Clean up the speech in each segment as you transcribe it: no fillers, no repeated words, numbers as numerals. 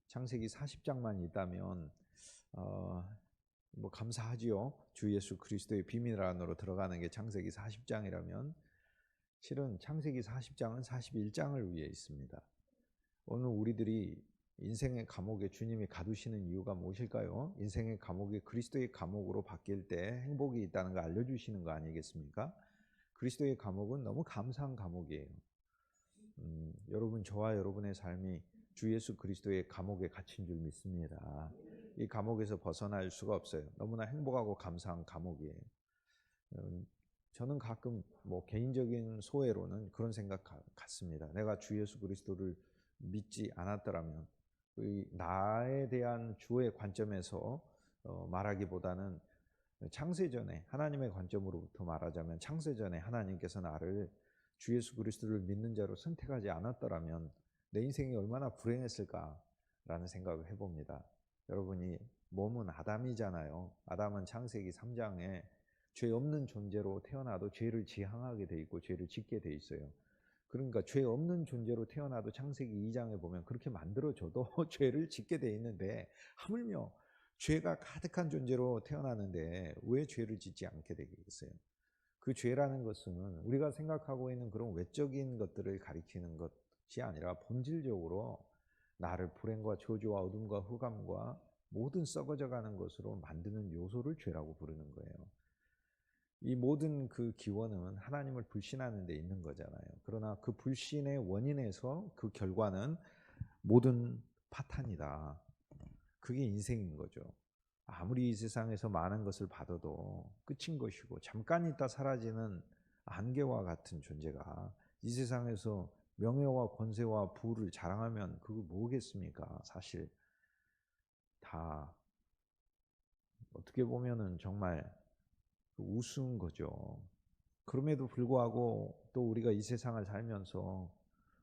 창세기 40장만 있다면 감사하지요. 주 예수 그리스도의 비밀 안으로 들어가는 게 창세기 40장이라면 실은 창세기 40장은 41장을 위해 있습니다. 오늘 우리들이 인생의 감옥에 주님이 가두시는 이유가 무엇일까요? 인생의 감옥이 그리스도의 감옥으로 바뀔 때 행복이 있다는 거 알려주시는 거 아니겠습니까? 그리스도의 감옥은 너무 감사한 감옥이에요. 여러분, 저와 여러분의 삶이 주 예수 그리스도의 감옥에 갇힌 줄 믿습니다. 이 감옥에서 벗어날 수가 없어요. 너무나 행복하고 감사한 감옥이에요. 저는 가끔 개인적인 소회로는 그런 생각 같습니다. 내가 주 예수 그리스도를 믿지 않았더라면 나에 대한 주의 관점에서 말하기보다는 창세전에 하나님의 관점으로부터 말하자면 창세전에 하나님께서 나를 주 예수 그리스도를 믿는 자로 선택하지 않았더라면 내 인생이 얼마나 불행했을까라는 생각을 해봅니다. 여러분이 몸은 아담이잖아요. 아담은 창세기 3장에 죄 없는 존재로 태어나도 죄를 지향하게 돼 있고 죄를 짓게 돼 있어요. 그러니까 죄 없는 존재로 태어나도 창세기 2장에 보면 그렇게 만들어져도 죄를 짓게 돼 있는데 하물며 죄가 가득한 존재로 태어나는데 왜 죄를 짓지 않게 되겠어요? 그 죄라는 것은 우리가 생각하고 있는 그런 외적인 것들을 가리키는 것이 아니라 본질적으로 나를 불행과 저주와 어둠과 흑암과 모든 썩어져가는 것으로 만드는 요소를 죄라고 부르는 거예요. 이 모든 그 기원은 하나님을 불신하는 데 있는 거잖아요. 그러나 그 불신의 원인에서 그 결과는 모든 파탄이다. 그게 인생인 거죠. 아무리 이 세상에서 많은 것을 받아도 끝인 것이고 잠깐 있다 사라지는 안개와 같은 존재가 이 세상에서 명예와 권세와 부를 자랑하면 그거 뭐겠습니까? 사실 다 어떻게 보면은 정말 우스운 거죠. 그럼에도 불구하고 또 우리가 이 세상을 살면서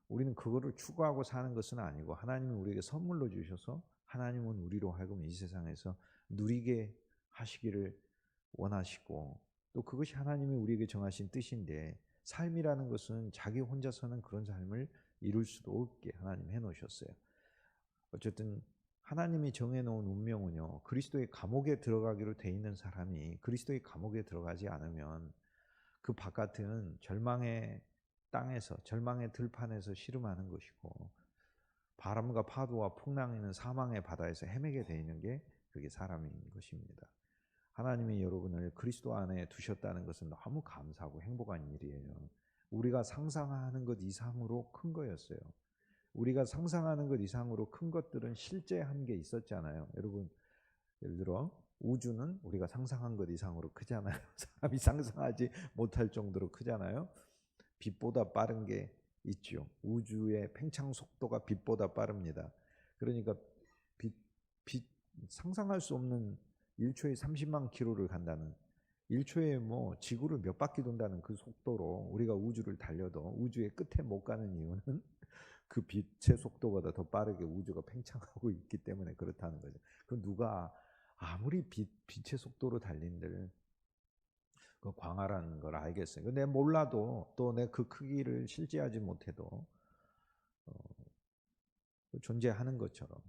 우리는 그거를 추구하고 사는 것은 아니고 하나님이 우리에게 선물로 주셔서 하나님은 우리로 하여금 이 세상에서 누리게 하시기를 원하시고 또 그것이 하나님이 우리에게 정하신 뜻인데 삶이라는 것은 자기 혼자서는 그런 삶을 이룰 수도 없게 하나님 해놓으셨어요. 어쨌든 하나님이 정해놓은 운명은요, 그리스도의 감옥에 들어가기로 돼 있는 사람이 그리스도의 감옥에 들어가지 않으면 그 바깥은 절망의 땅에서, 절망의 들판에서 씨름하는 것이고 바람과 파도와 풍랑이 있는 사망의 바다에서 헤매게 돼 있는 게 그게 사람인 것입니다. 하나님이 여러분을 그리스도 안에 두셨다는 것은 너무 감사하고 행복한 일이에요. 우리가 상상하는 것 이상으로 큰 거였어요. 우리가 상상하는 것 이상으로 큰 것들은 실제 한 게 있었잖아요. 여러분, 예를 들어 우주는 우리가 상상한 것 이상으로 크잖아요. 사람이 상상하지 못할 정도로 크잖아요. 빛보다 빠른 게 있죠. 우주의 팽창 속도가 빛보다 빠릅니다. 그러니까 빛 상상할 수 없는 1초에 30만 킬로를 간다는 1초에 지구를 몇 바퀴 돈다는 그 속도로 우리가 우주를 달려도 우주의 끝에 못 가는 이유는 그 빛의 속도보다 더 빠르게 우주가 팽창하고 있기 때문에 그렇다는 거죠. 그 누가 아무리 빛의 속도로 달린들 그 광활한 걸 알겠어요. 근데 몰라도 또 내 그 크기를 실제하지 못해도 존재하는 것처럼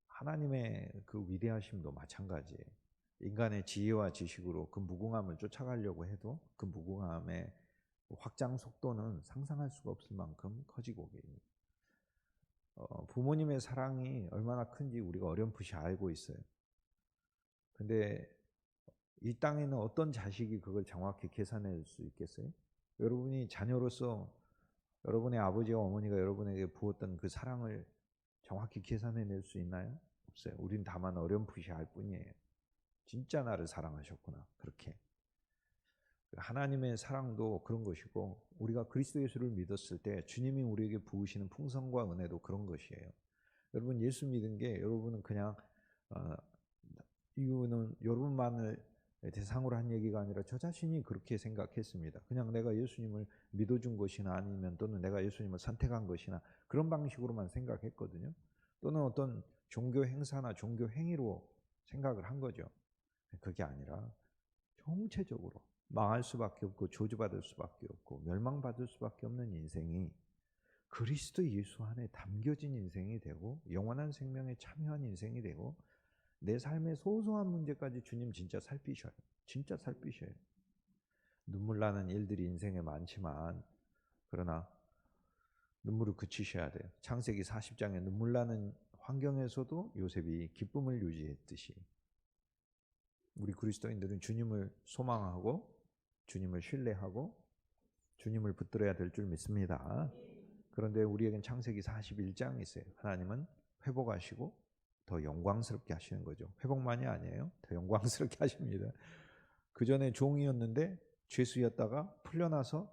하나님의 그 위대하심도 마찬가지예요. 인간의 지혜와 지식으로 그 무궁함을 쫓아가려고 해도 그 무궁함의 확장 속도는 상상할 수가 없을 만큼 커지고 계십니다. 부모님의 사랑이 얼마나 큰지 우리가 어렴풋이 알고 있어요. 근데 이 땅에는 어떤 자식이 그걸 정확히 계산할 수 있겠어요? 여러분이 자녀로서 여러분의 아버지와 어머니가 여러분에게 부었던 그 사랑을 정확히 계산해낼 수 있나요? 없어요. 우린 다만 어렴풋이 알 뿐이에요. 진짜 나를 사랑하셨구나. 그렇게. 하나님의 사랑도 그런 것이고 우리가 그리스도 예수를 믿었을 때 주님이 우리에게 부으시는 풍성과 은혜도 그런 것이에요. 여러분 예수 믿은 게 여러분은 그냥 이유는 여러분만을 대상으로 한 얘기가 아니라 저 자신이 그렇게 생각했습니다. 그냥 내가 예수님을 믿어준 것이나 아니면 또는 내가 예수님을 선택한 것이나 그런 방식으로만 생각했거든요. 또는 어떤 종교 행사나 종교 행위로 생각을 한 거죠. 그게 아니라 총체적으로 망할 수밖에 없고 저주받을 수밖에 없고 멸망받을 수밖에 없는 인생이 그리스도 예수 안에 담겨진 인생이 되고 영원한 생명에 참여한 인생이 되고 내 삶의 소소한 문제까지 주님 진짜 살피셔요. 진짜 살피셔요. 눈물 나는 일들이 인생에 많지만 그러나 눈물을 그치셔야 돼요. 창세기 40장에 눈물 나는 환경에서도 요셉이 기쁨을 유지했듯이 우리 그리스도인들은 주님을 소망하고 주님을 신뢰하고 주님을 붙들어야 될 줄 믿습니다. 그런데 우리에겐 창세기 41장이 있어요. 하나님은 회복하시고 더 영광스럽게 하시는 거죠. 회복만이 아니에요. 더 영광스럽게 하십니다. 그 전에 종이었는데 죄수였다가 풀려나서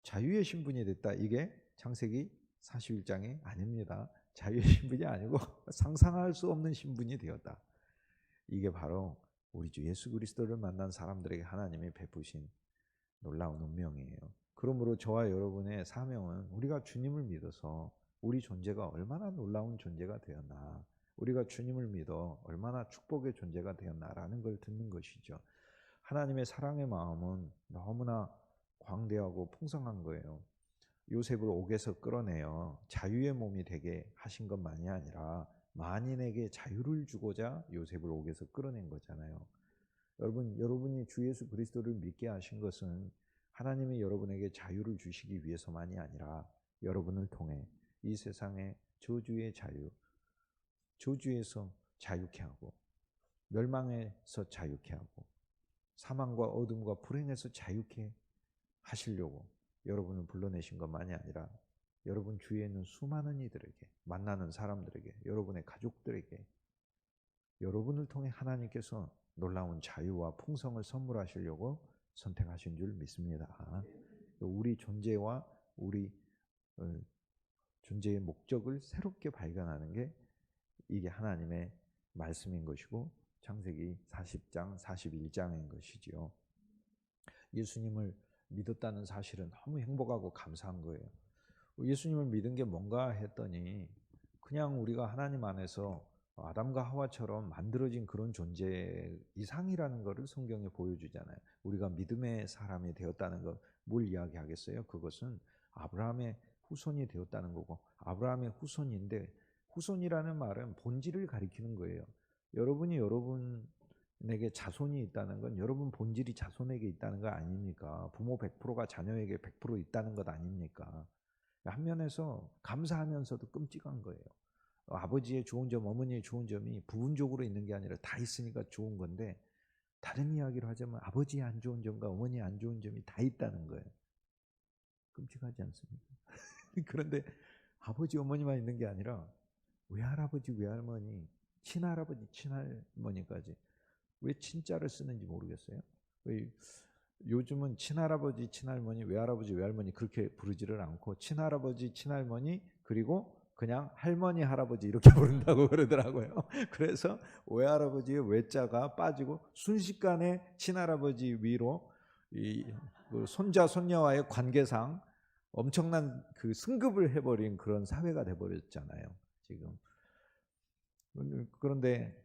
자유의 신분이 됐다. 이게 창세기 41장이 아닙니다. 자유의 신분이 아니고 상상할 수 없는 신분이 되었다. 이게 바로 우리 주 예수 그리스도를 만난 사람들에게 하나님이 베푸신 놀라운 운명이에요. 그러므로 저와 여러분의 사명은 우리가 주님을 믿어서 우리 존재가 얼마나 놀라운 존재가 되었나, 우리가 주님을 믿어 얼마나 축복의 존재가 되었나라는 걸 듣는 것이죠. 하나님의 사랑의 마음은 너무나 광대하고 풍성한 거예요. 요셉을 옥에서 끌어내어 자유의 몸이 되게 하신 것만이 아니라 만인에게 자유를 주고자 요셉을 옥에서 끌어낸 거잖아요. 여러분이 주 예수 그리스도를 믿게 하신 것은 하나님이 여러분에게 자유를 주시기 위해서만이 아니라 여러분을 통해 이 세상의 저주의 자유, 저주에서 자유케 하고 멸망에서 자유케 하고 사망과 어둠과 불행에서 자유케 하시려고 여러분을 불러내신 것만이 아니라 여러분 주위에 있는 수많은 이들에게, 만나는 사람들에게, 여러분의 가족들에게 여러분을 통해 하나님께서 놀라운 자유와 풍성을 선물하시려고 선택하신 줄 믿습니다. 우리 존재와 우리 존재의 목적을 새롭게 발견하는 게 이게 하나님의 말씀인 것이고 창세기 40장, 41장인 것이지요. 예수님을 믿었다는 사실은 너무 행복하고 감사한 거예요. 예수님을 믿은 게 뭔가 했더니 그냥 우리가 하나님 안에서 아담과 하와처럼 만들어진 그런 존재 이상이라는 것을 성경에 보여주잖아요. 우리가 믿음의 사람이 되었다는 것, 뭘 이야기하겠어요? 그것은 아브라함의 후손이 되었다는 거고, 아브라함의 후손인데 후손이라는 말은 본질을 가리키는 거예요. 여러분이 여러분에게 자손이 있다는 건 여러분 본질이 자손에게 있다는 거 아닙니까? 부모 100%가 자녀에게 100% 있다는 것 아닙니까? 한 면에서 감사하면서도 끔찍한 거예요. 아버지의 좋은 점, 어머니의 좋은 점이 부분적으로 있는 게 아니라 다 있으니까 좋은 건데 다른 이야기로 하자면 아버지의 안 좋은 점과 어머니의 안 좋은 점이 다 있다는 거예요. 끔찍하지 않습니까? 그런데 아버지, 어머니만 있는 게 아니라 외할아버지, 외할머니, 친할아버지, 친할머니까지. 왜 친자를 쓰는지 모르겠어요. 왜 요즘은 친할아버지, 친할머니, 외할아버지, 외할머니 그렇게 부르지를 않고 친할아버지, 친할머니 그리고 그냥 할머니, 할아버지 이렇게 부른다고 그러더라고요. 그래서 외할아버지의 외자가 빠지고 순식간에 친할아버지 위로 그 손자, 손녀와의 관계상 엄청난 그 승급을 해버린 그런 사회가 돼버렸잖아요. 지금. 그런데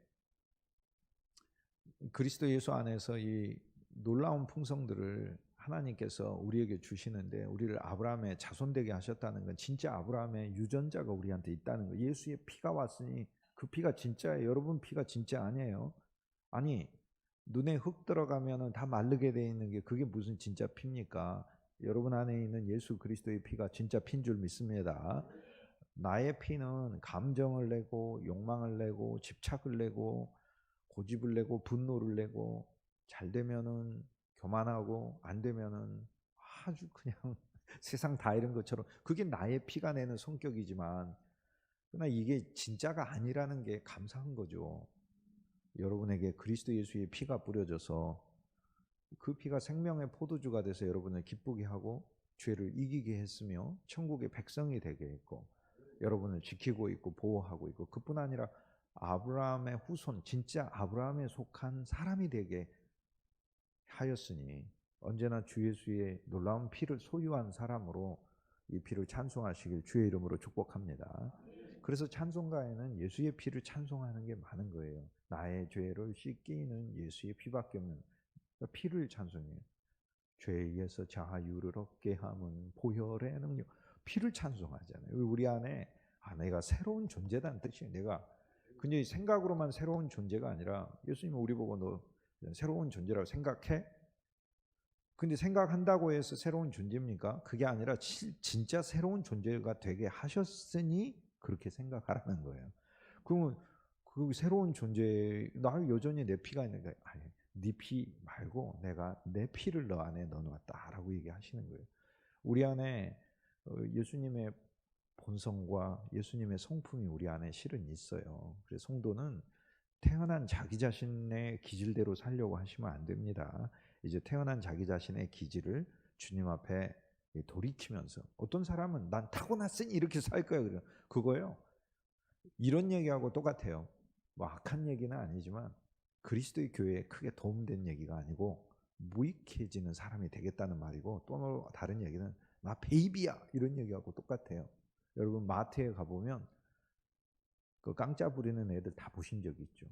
그리스도 예수 안에서 이 놀라운 풍성들을 하나님께서 우리에게 주시는데 우리를 아브라함의 자손되게 하셨다는 건 진짜 아브라함의 유전자가 우리한테 있다는 거. 예수의 피가 왔으니 그 피가 진짜예요. 여러분 피가 진짜 아니에요. 아니 눈에 흙 들어가면 다 마르게 돼 있는 게 그게 무슨 진짜 피입니까? 여러분 안에 있는 예수 그리스도의 피가 진짜 피인 줄 믿습니다. 나의 피는 감정을 내고 욕망을 내고 집착을 내고 고집을 내고 분노를 내고 잘 되면은 교만하고 안 되면은 아주 그냥 세상 다 이런 것처럼 그게 나의 피가 내는 성격이지만 그러나 이게 진짜가 아니라는 게 감사한 거죠. 여러분에게 그리스도 예수의 피가 뿌려져서 그 피가 생명의 포도주가 돼서 여러분을 기쁘게 하고 죄를 이기게 했으며 천국의 백성이 되게 했고 여러분을 지키고 있고 보호하고 있고 그뿐 아니라 아브라함의 후손, 진짜 아브라함에 속한 사람이 되게 하였으니 언제나 주 예수의 놀라운 피를 소유한 사람으로 이 피를 찬송하시길 주의 이름으로 축복합니다. 그래서 찬송가에는 예수의 피를 찬송하는 게 많은 거예요. 나의 죄를 씻기는 예수의 피밖에 없는 피를 찬송해요. 죄에서 자유를 얻게 함은 보혈의 능력. 피를 찬송하잖아요. 우리 안에 내가 새로운 존재다는 뜻이에요. 내가 근데 생각으로만 새로운 존재가 아니라 예수님은 우리 보고 너 새로운 존재라고 생각해? 근데 생각한다고 해서 새로운 존재입니까? 그게 아니라 진짜 새로운 존재가 되게 하셨으니 그렇게 생각하라는 거예요. 그러면 그 새로운 존재, 나 여전히 내 피가 있는데 아니, 네 피 말고 내가 내 피를 너 안에 넣어놨다라고 얘기하시는 거예요. 우리 안에 예수님의 본성과 예수님의 성품이 우리 안에 실은 있어요. 그래서 성도는 태어난 자기 자신의 기질대로 살려고 하시면 안 됩니다. 이제 태어난 자기 자신의 기질을 주님 앞에 돌이키면서 어떤 사람은 난 타고났으니 이렇게 살 거야. 그거요. 이런 얘기하고 똑같아요. 뭐 악한 얘기는 아니지만 그리스도의 교회에 크게 도움된 얘기가 아니고 무익해지는 사람이 되겠다는 말이고 또 다른 얘기는 나 베이비야 이런 얘기하고 똑같아요. 여러분 마트에 가보면 그 깡짜 부리는 애들 다 보신 적이 있죠.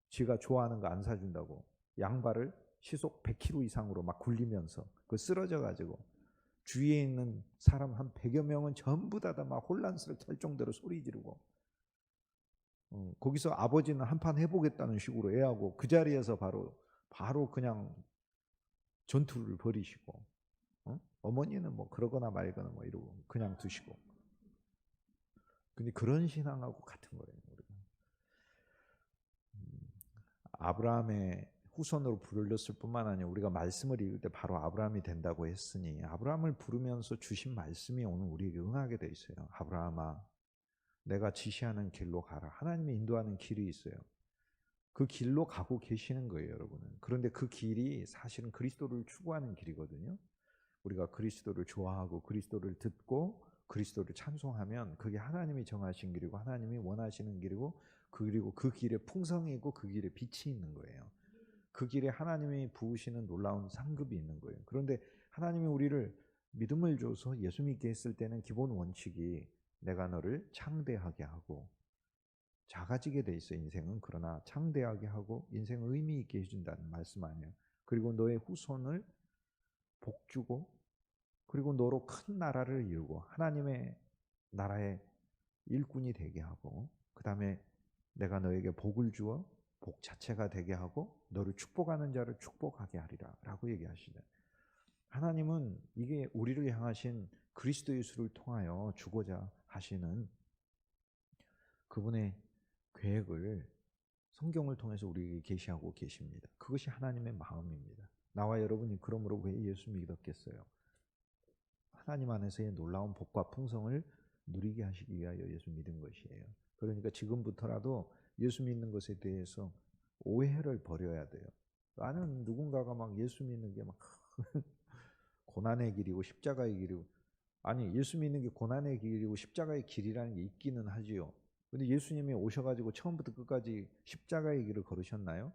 지가 좋아하는 거 안 사준다고 양발을 시속 100km 이상으로 막 굴리면서 그 쓰러져 가지고 주위에 있는 사람 한 100여 명은 전부 다 막 혼란스럽게 할 정도로 소리 지르고 거기서 아버지는 한판 해보겠다는 식으로 애하고 그 자리에서 바로 그냥 전투를 벌이시고 어머니는 뭐 그러거나 말거나 뭐 이러고 그냥 두시고 근데 그런 신앙하고 같은 거예요. 우리가. 아브라함의 후손으로 부르렸을 뿐만 아니라 우리가 말씀을 읽을 때 바로 아브라함이 된다고 했으니 아브라함을 부르면서 주신 말씀이 오늘 우리에게 응하게 돼 있어요. 아브라함아 내가 지시하는 길로 가라. 하나님이 인도하는 길이 있어요. 그 길로 가고 계시는 거예요, 여러분은. 그런데 그 길이 사실은 그리스도를 추구하는 길이거든요. 우리가 그리스도를 좋아하고 그리스도를 듣고 그리스도를 찬송하면 그게 하나님이 정하신 길이고 하나님이 원하시는 길이고 그리고 그 길에 풍성이고 그 길에 빛이 있는 거예요. 그 길에 하나님이 부으시는 놀라운 상급이 있는 거예요. 그런데 하나님이 우리를 믿음을 줘서 예수 믿게 했을 때는 기본 원칙이 내가 너를 창대하게 하고 작아지게 돼 있어 인생은. 그러나 창대하게 하고 인생 의미 있게 해준다는 말씀 아니에요. 그리고 너의 후손을 복주고 그리고 너로 큰 나라를 이루고 하나님의 나라의 일꾼이 되게 하고 그 다음에 내가 너에게 복을 주어 복 자체가 되게 하고 너를 축복하는 자를 축복하게 하리라 라고 얘기하시죠. 하나님은 이게 우리를 향하신 그리스도 예수를 통하여 주고자 하시는 그분의 계획을 성경을 통해서 우리에게 계시하고 계십니다. 그것이 하나님의 마음입니다. 나와 여러분이 그러므로 왜 예수 믿었겠어요? 하나님 안에서의 놀라운 복과 풍성을 누리게 하시기 위하여 예수 믿은 것이에요. 그러니까 지금부터라도 예수 믿는 것에 대해서 오해를 버려야 돼요. 나는 누군가가 막 예수 믿는 게 막 고난의 길이고 십자가의 길이고 아니 예수 믿는 게 고난의 길이고 십자가의 길이라는 게 있기는 하지요. 근데 예수님이 오셔가지고 처음부터 끝까지 십자가의 길을 걸으셨나요?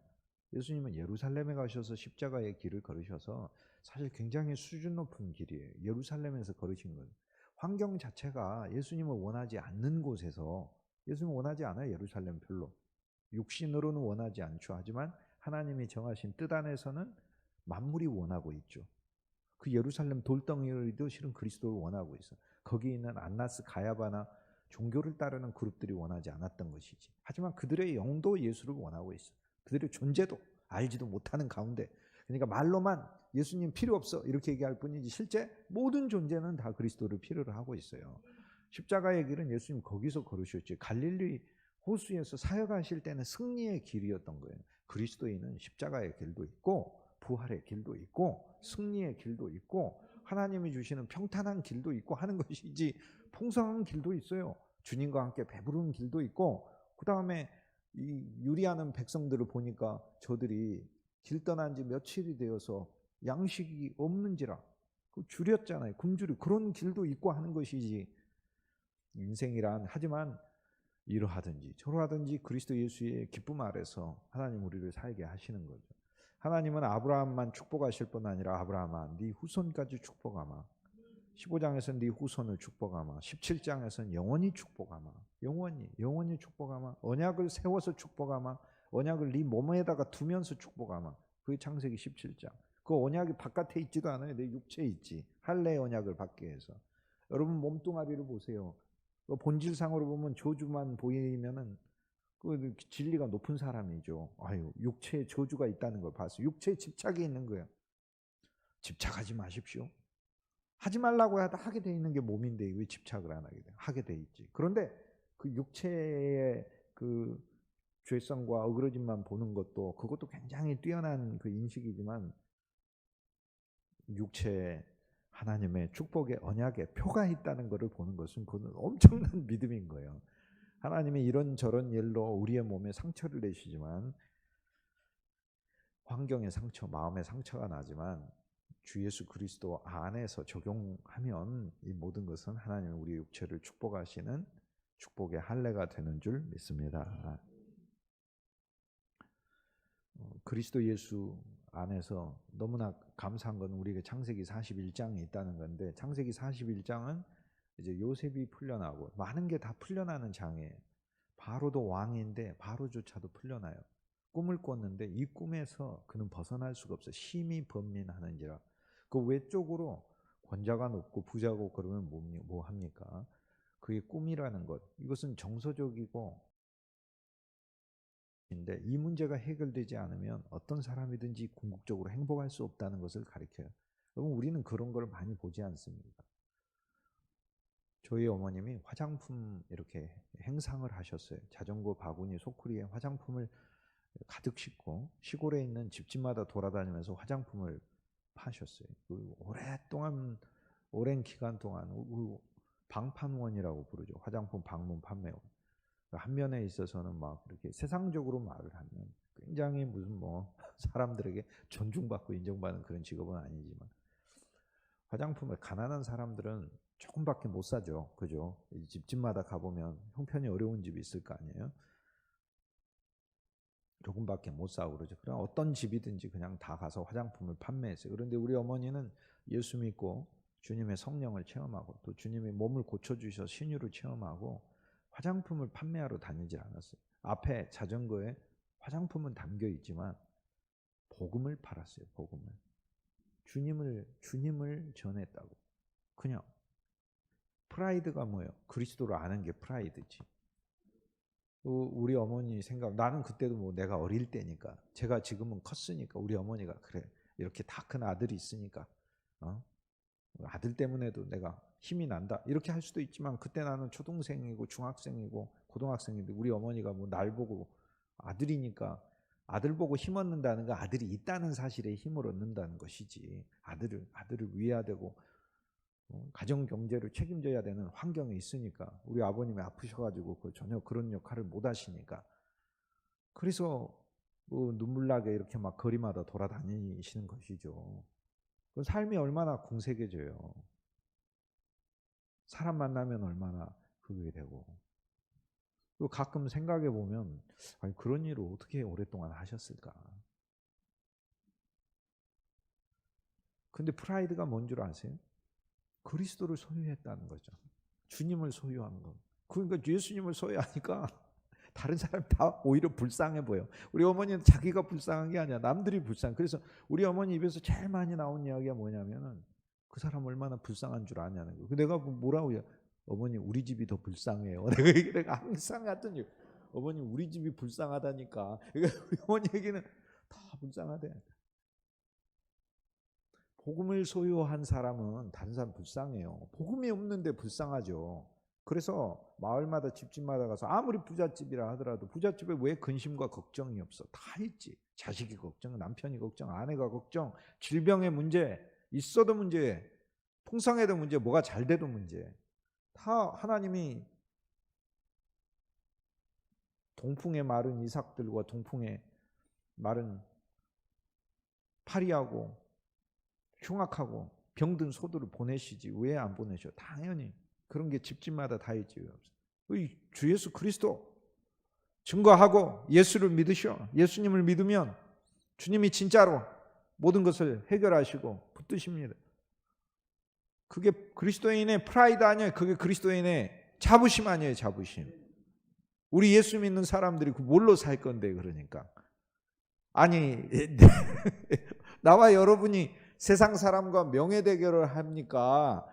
예수님은 예루살렘에 가셔서 십자가의 길을 걸으셔서 사실 굉장히 수준 높은 길이에요. 예루살렘에서 걸으신 거예요. 환경 자체가 예수님을 원하지 않는 곳에서 예수님을 원하지 않아요. 예루살렘 별로. 육신으로는 원하지 않죠. 하지만 하나님이 정하신 뜻 안에서는 만물이 원하고 있죠. 그 예루살렘 돌덩이도 실은 그리스도를 원하고 있어. 거기 있는 안나스, 가야바나 종교를 따르는 그룹들이 원하지 않았던 것이지. 하지만 그들의 영도 예수를 원하고 있어. 그들의 존재도 알지도 못하는 가운데. 그러니까 말로만 예수님 필요 없어 이렇게 얘기할 뿐이지 실제 모든 존재는 다 그리스도를 필요로 하고 있어요. 십자가의 길은 예수님 거기서 걸으셨지. 갈릴리 호수에서 사역하실 때는 승리의 길이었던 거예요. 그리스도인은 십자가의 길도 있고 부활의 길도 있고 승리의 길도 있고 하나님이 주시는 평탄한 길도 있고 하는 것이지 풍성한 길도 있어요. 주님과 함께 배부른 길도 있고 그 다음에 이 유리하는 백성들을 보니까 저들이 길 떠난 지 며칠이 되어서 양식이 없는지라 줄였잖아요. 굶주려 그런 길도 있고 하는 것이지 인생이란 하지만 이러하든지 저러하든지 그리스도 예수의 기쁨 아래서 하나님 우리를 살게 하시는 거죠. 하나님은 아브라함만 축복하실 뿐 아니라 아브라함아 네 후손까지 축복하마. 15장에서는 네 후손을 축복하마. 17장에서는 영원히 축복하마. 영원히 축복하마. 언약을 세워서 축복하마. 언약을 네 몸에다가 두면서 축복하마. 그게 창세기 17장. 그 언약이 바깥에 있지도 않아요. 내 육체에 있지. 할례의 언약을 받게 해서. 여러분 몸뚱아리를 보세요. 본질상으로 보면 저주만 보이면은 그 진리가 높은 사람이죠. 아유, 육체에 저주가 있다는 걸 봤어요. 육체에 집착이 있는 거예요. 집착하지 마십시오. 하지 말라고 하게 돼 있는 게 몸인데 왜 집착을 안 하게 돼? 하게 돼 있지. 그런데 그 육체의 그 죄성과 어그러짐만 보는 것도 그것도 굉장히 뛰어난 그 인식이지만 육체에 하나님의 축복의 언약의 표가 있다는 것을 보는 것은 그건 엄청난 믿음인 거예요. 하나님이 이런저런 일로 우리의 몸에 상처를 내시지만 환경의 상처, 마음의 상처가 나지만 주 예수 그리스도 안에서 적용하면 이 모든 것은 하나님이 우리 육체를 축복하시는 축복의 할례가 되는 줄 믿습니다. 그리스도 예수 안에서 너무나 감사한 건 우리가 창세기 41장에 있다는 건데 창세기 41장은 이제 요셉이 풀려나고 많은 게 다 풀려나는 장이에요. 바로도 왕인데 바로조차도 풀려나요. 꿈을 꿨는데 이 꿈에서 그는 벗어날 수가 없어요. 심히 번민하는지라. 그 외적으로 권자가 높고 부자고 그러면 뭐 합니까? 그게 꿈이라는 것. 이것은 정서적이고 인데 이 문제가 해결되지 않으면 어떤 사람이든지 궁극적으로 행복할 수 없다는 것을 가리켜요. 여러분 우리는 그런 걸 많이 보지 않습니다. 저희 어머님이 화장품 이렇게 행상을 하셨어요. 자전거 바구니 소쿠리에 화장품을 가득 싣고 시골에 있는 집집마다 돌아다니면서 화장품을 파셨어요. 오랫동안 오랜 기간 동안 방판원이라고 부르죠. 화장품 방문 판매원. 한 면에 있어서는 막 그렇게 세상적으로 말을 하면 굉장히 무슨 뭐 사람들에게 존중받고 인정받는 그런 직업은 아니지만 화장품을 가난한 사람들은 조금밖에 못 사죠. 그죠? 집집마다 가보면 형편이 어려운 집이 있을 거 아니에요. 조금밖에 못 사고 그러죠. 그럼 어떤 집이든지 그냥 다 가서 화장품을 판매했어요. 그런데 우리 어머니는 예수 믿고 주님의 성령을 체험하고 또 주님이 몸을 고쳐주셔서 신유를 체험하고 화장품을 판매하러 다니지 않았어요. 앞에 자전거에 화장품은 담겨 있지만 복음을 팔았어요. 복음을. 주님을 전했다고. 그냥. 프라이드가 뭐예요? 그리스도를 아는 게 프라이드지. 우리 어머니 생각, 나는 그때도 뭐 내가 어릴 때니까, 제가 지금은 컸으니까 우리 어머니가 그래, 이렇게 다 큰 아들이 있으니까 아들 때문에도 내가 힘이 난다 이렇게 할 수도 있지만 그때 나는 초등생이고 중학생이고 고등학생인데 우리 어머니가 뭐 날 보고 아들이니까 아들 보고 힘 얻는다는 건 아들이 있다는 사실에 힘을 얻는다는 것이지 아들을 위해야 되고 가정 경제를 책임져야 되는 환경에 있으니까 우리 아버님이 아프셔가지고 전혀 그런 역할을 못 하시니까 그래서 눈물 나게 이렇게 막 거리마다 돌아다니시는 것이죠. 그 삶이 얼마나 궁색해져요. 사람 만나면 얼마나 그게 되고. 또 가끔 생각해 보면 아니 그런 일을 어떻게 오랫동안 하셨을까. 근데 프라이드가 뭔 줄 아세요? 그리스도를 소유했다는 거죠. 주님을 소유한 거. 그러니까 예수님을 소유하니까 다른 사람 다 오히려 불쌍해 보여. 우리 어머니는 자기가 불쌍한 게 아니야. 남들이 불쌍해. 그래서 우리 어머니 입에서 제일 많이 나온 이야기가 뭐냐면은 그 사람 얼마나 불쌍한 줄 아냐는 거. 내가 뭐라고 해요? 어머니 우리 집이 더 불쌍해요. 내가 항상 같은 일. 어머니 우리 집이 불쌍하다니까. 그러니까 우리 어머니 얘기는 다 불쌍하대. 복음을 소유한 사람은 다른 사람 불쌍해요. 복음이 없는데 불쌍하죠. 그래서 마을마다 집집마다 가서 아무리 부잣집이라 하더라도 부잣집에 왜 근심과 걱정이 없어? 다 있지. 자식이 걱정, 남편이 걱정, 아내가 걱정, 질병의 문제, 있어도 문제, 풍성해도 문제, 뭐가 잘 돼도 문제. 다 하나님이 동풍에 마른 이삭들과 동풍에 마른 파리하고 흉악하고 병든 소들을 보내시지 왜 안 보내셔? 당연히 그런 게 집집마다 다 있지. 주 예수 그리스도 증거하고 예수를 믿으셔. 예수님을 믿으면 주님이 진짜로 모든 것을 해결하시고 붙드십니다. 그게 그리스도인의 프라이드 아니에요. 그게 그리스도인의 자부심 아니에요. 자부심. 우리 예수 믿는 사람들이 그 뭘로 살 건데 그러니까. 아니 나와 여러분이 세상 사람과 명예 대결을 합니까?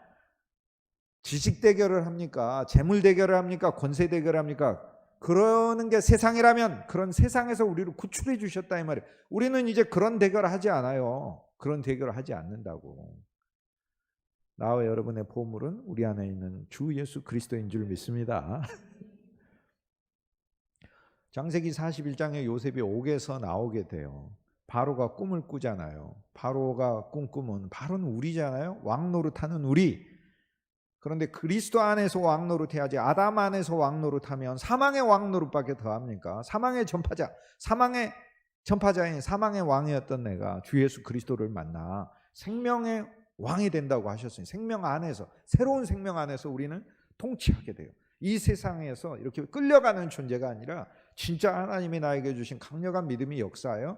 지식 대결을 합니까? 재물 대결을 합니까? 권세 대결을 합니까? 그러는 게 세상이라면 그런 세상에서 우리를 구출해 주셨다 이 말이에요. 우리는 이제 그런 대결을 하지 않아요. 그런 대결을 하지 않는다고. 나와 여러분의 보물은 우리 안에 있는 주 예수 그리스도인 줄 믿습니다. 창세기 41장에 요셉이 옥에서 나오게 돼요. 바로가 꿈을 꾸잖아요. 바로가 꾼 꿈은 바로는 우리잖아요. 왕 노릇하는 우리. 그런데 그리스도 안에서 왕 노릇해야지. 아담 안에서 왕 노릇하면 사망의 왕 노릇밖에 더합니까? 사망의 전파자인 사망의 왕이었던 내가 주 예수 그리스도를 만나 생명의 왕이 된다고 하셨으니 생명 안에서, 새로운 생명 안에서 우리는 통치하게 돼요. 이 세상에서 이렇게 끌려가는 존재가 아니라 진짜 하나님이 나에게 주신 강력한 믿음이 역사하여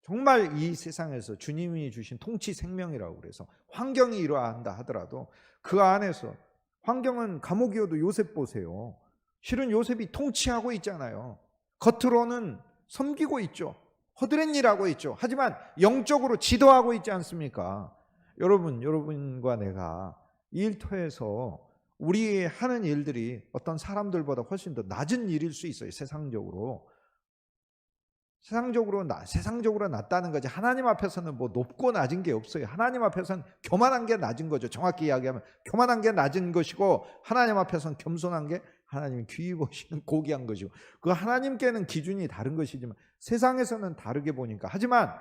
정말 이 세상에서 주님이 주신 통치 생명이라고 그래서 환경이 이러한다 하더라도 그 안에서, 환경은 감옥이어도 요셉 보세요. 실은 요셉이 통치하고 있잖아요. 겉으로는 섬기고 있죠. 허드렛일하고 있죠. 하지만 영적으로 지도하고 있지 않습니까? 여러분과 내가 이 일터에서 우리 하는 일들이 어떤 사람들보다 훨씬 더 낮은 일일 수 있어요. 세상적으로 낮다는 거지. 하나님 앞에서는 뭐 높고 낮은 게 없어요. 하나님 앞에서는 교만한 게 낮은 거죠. 정확히 이야기하면 교만한 게 낮은 것이고, 하나님 앞에서는 겸손한 게 하나님이 귀히 보시는 고귀한 것이고, 그 하나님께는 기준이 다른 것이지만 세상에서는 다르게 보니까. 하지만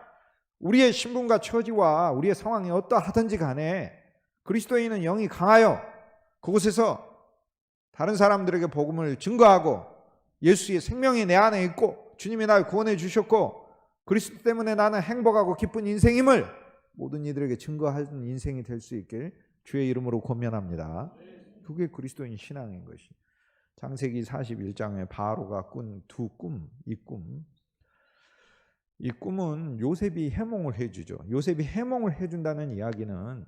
우리의 신분과 처지와 우리의 상황이 어떠하든지 간에 그리스도인은 영이 강하여 그곳에서 다른 사람들에게 복음을 증거하고, 예수의 생명이 내 안에 있고 주님이 나를 구원해 주셨고 그리스도 때문에 나는 행복하고 기쁜 인생임을 모든 이들에게 증거하는 인생이 될 수 있길 주의 이름으로 권면합니다. 그게 그리스도인 신앙인 것이. 창세기 41장에 바로가 꾼 두 꿈, 이 꿈은 요셉이 해몽을 해주죠. 요셉이 해몽을 해준다는 이야기는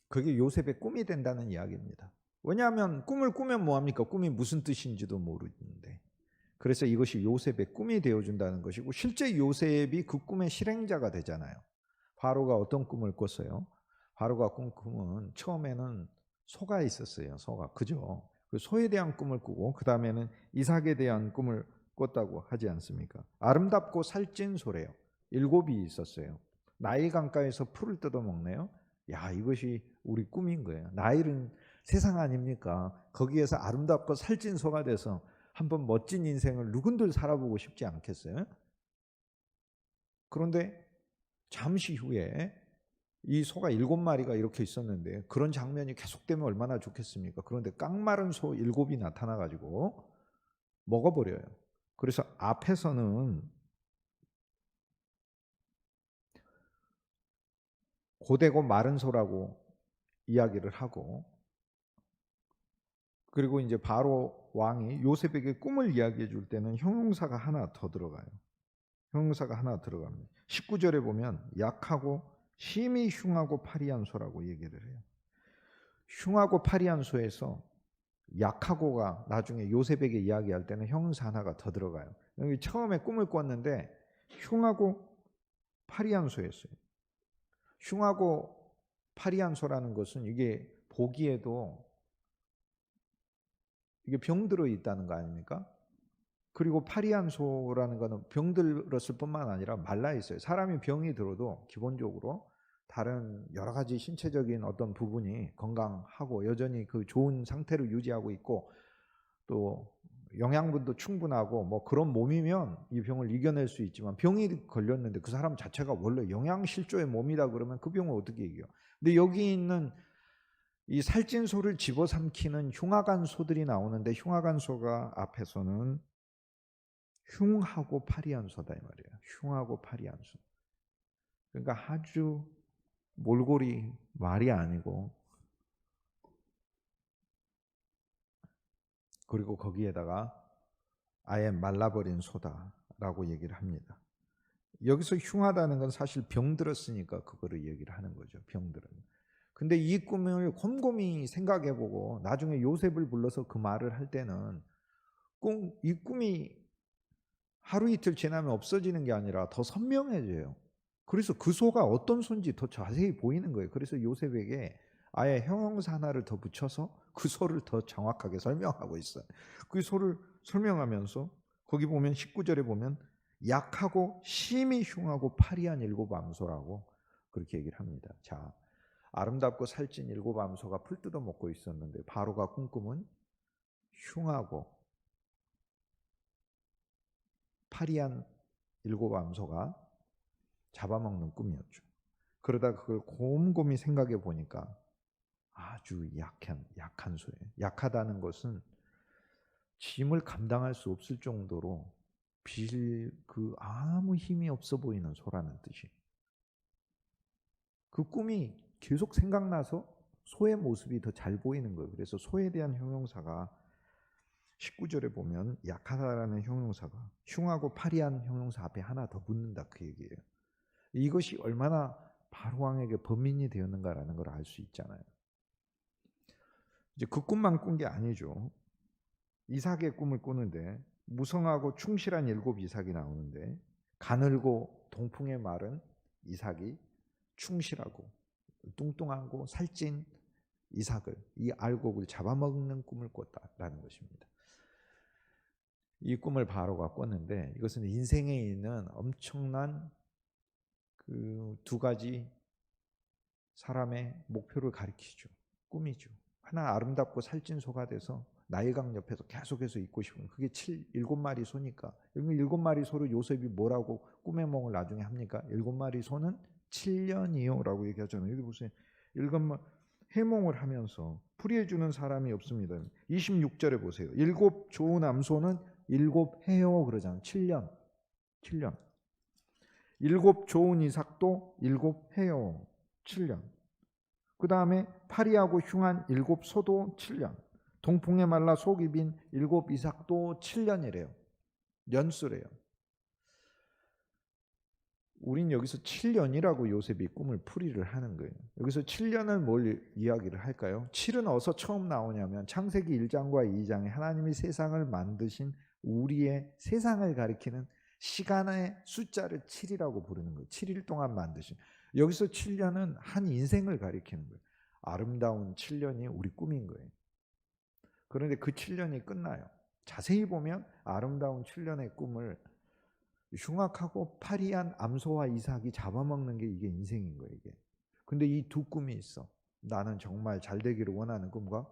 그게 요셉의 꿈이 된다는 이야기입니다. 왜냐하면 꿈을 꾸면 뭐합니까? 꿈이 무슨 뜻인지도 모르는데. 그래서 이것이 요셉의 꿈이 되어준다는 것이고, 실제 요셉이 그 꿈의 실행자가 되잖아요. 바로가 어떤 꿈을 꿨어요? 바로가 꾼 꿈은 처음에는 소가 있었어요. 소가. 그죠? 그 소에 대한 꿈을 꾸고 그 다음에는 이삭에 대한 꿈을 꿨다고 하지 않습니까? 아름답고 살찐 소래요. 7이 있었어요. 나일 강가에서 풀을 뜯어먹네요. 야, 이것이 우리 꿈인 거예요. 나일은 세상 아닙니까? 거기에서 아름답고 살찐 소가 돼서 한번 멋진 인생을 누군들 살아보고 싶지 않겠어요? 그런데 잠시 후에 이 소가 7마리가 이렇게 있었는데 그런 장면이 계속되면 얼마나 좋겠습니까? 그런데 깡마른 소 7이 나타나가지고 먹어버려요. 그래서 앞에서는 고되고 마른 소라고 이야기를 하고, 그리고 이제 바로 왕이 요셉에게 꿈을 이야기해 줄 때는 형용사가 하나 더 들어가요. 형용사가 하나 들어갑니다. 19절에 보면 약하고 심히 흉하고 파리한 소라고 얘기를 해요. 흉하고 파리한 소에서 약하고가 나중에 요셉에게 이야기할 때는 형용사 하나가 더 들어가요. 여기 처음에 꿈을 꿨는데 흉하고 파리한 소였어요. 흉하고 파리한 소라는 것은 이게 보기에도 이게 병들어 있다는 거 아닙니까? 그리고 파리한 소라는 거는 병들었을 뿐만 아니라 말라 있어요. 사람이 병이 들어도 기본적으로 다른 여러 가지 신체적인 어떤 부분이 건강하고 여전히 그 좋은 상태를 유지하고 있고 또 영양분도 충분하고 뭐 그런 몸이면 이 병을 이겨낼 수 있지만, 병이 걸렸는데 그 사람 자체가 원래 영양실조의 몸이다 그러면 그 병을 어떻게 이겨? 근데 여기 있는 이 살찐 소를 집어삼키는 흉악한 소들이 나오는데, 흉악한 소가 앞에서는 흉하고 파리한 소다 이 말이에요. 흉하고 파리한 소. 그러니까 아주 몰골이 말이 아니고, 그리고 거기에다가 아예 말라버린 소다라고 얘기를 합니다. 여기서 흉하다는 건 사실 병들었으니까 그거를 얘기를 하는 거죠. 병들은. 근데 이 꿈을 곰곰이 생각해보고 나중에 요셉을 불러서 그 말을 할 때는 이 꿈이 하루 이틀 지나면 없어지는 게 아니라 더 선명해져요. 그래서 그 소가 어떤 소인지 더 자세히 보이는 거예요. 그래서 요셉에게 아예 형용사 하나를 더 붙여서 그 소를 더 정확하게 설명하고 있어요. 그 소를 설명하면서 거기 보면 19절에 보면 약하고 심히 흉하고 파리한 일곱 암소라고 그렇게 얘기를 합니다. 자, 아름답고 살찐 일곱 암소가 풀 뜯어 먹고 있었는데 바로가 꿈꾸은 흉하고 파리한 일곱 암소가 잡아먹는 꿈이었죠. 그러다 그걸 곰곰이 생각해 보니까 아주 약한 소예요. 약하다는 것은 짐을 감당할 수 없을 정도로 아무 힘이 없어 보이는 소라는 뜻이에요. 그 꿈이 계속 생각나서 소의 모습이 더 잘 보이는 거예요. 그래서 소에 대한 형용사가 19절에 보면 약하다라는 형용사가 흉하고 파리한 형용사 앞에 하나 더 붙는다 그 얘기예요. 이것이 얼마나 바로 왕에게 범인이 되었는가라는 걸 알 수 있잖아요. 이제 그 꿈만 꾼 게 아니죠. 이삭의 꿈을 꾸는데 무성하고 충실한 일곱 이삭이 나오는데 가늘고 동풍의 마른 이삭이 충실하고 뚱뚱하고 살찐 이삭을 이 알곡을 잡아먹는 꿈을 꿨다라는 것입니다. 이 꿈을 바로가 꿨는데 이것은 인생에 있는 엄청난 그 두 가지 사람의 목표를 가리키죠. 꿈이죠. 하나 아름답고 살찐 소가 돼서 나일강 옆에서 계속해서 있고 싶은 그게 7마리 소니까 여기 7마리 소를 요셉이 뭐라고 꿈의 몽을 나중에 합니까? 7마리 소는 7년이요 라고 얘기하잖아요. 여기 보세요. 해몽을 하면서 풀이해주는 사람이 없습니다. 26절에 보세요. 7 좋은 암소는 7 해요 그러잖아요. 7년 7 좋은 이삭도 7 해요 7년. 그 다음에 파리하고 흉한 7 소도 7년. 동풍에 말라 속이 빈 7 이삭도 7년이래요. 연수래요. 우린 여기서 7년이라고 요셉이 꿈을 풀이를 하는 거예요. 여기서 7년은 뭘 이야기를 할까요? 7은 어디서 처음 나오냐면 창세기 1장과 2장에 하나님이 세상을 만드신 우리의 세상을 가리키는 시간의 숫자를 7이라고 부르는 거예요. 7일 동안 만드신. 여기서 7년은 한 인생을 가리키는 거예요. 아름다운 7년이 우리 꿈인 거예요. 그런데 그 7년이 끝나요. 자세히 보면 아름다운 7년의 꿈을 흉악하고 파리한 암소와 이삭이 잡아먹는 게 이게 인생인 거예요. 이게. 근데 이 두 꿈이 있어. 나는 정말 잘 되기를 원하는 꿈과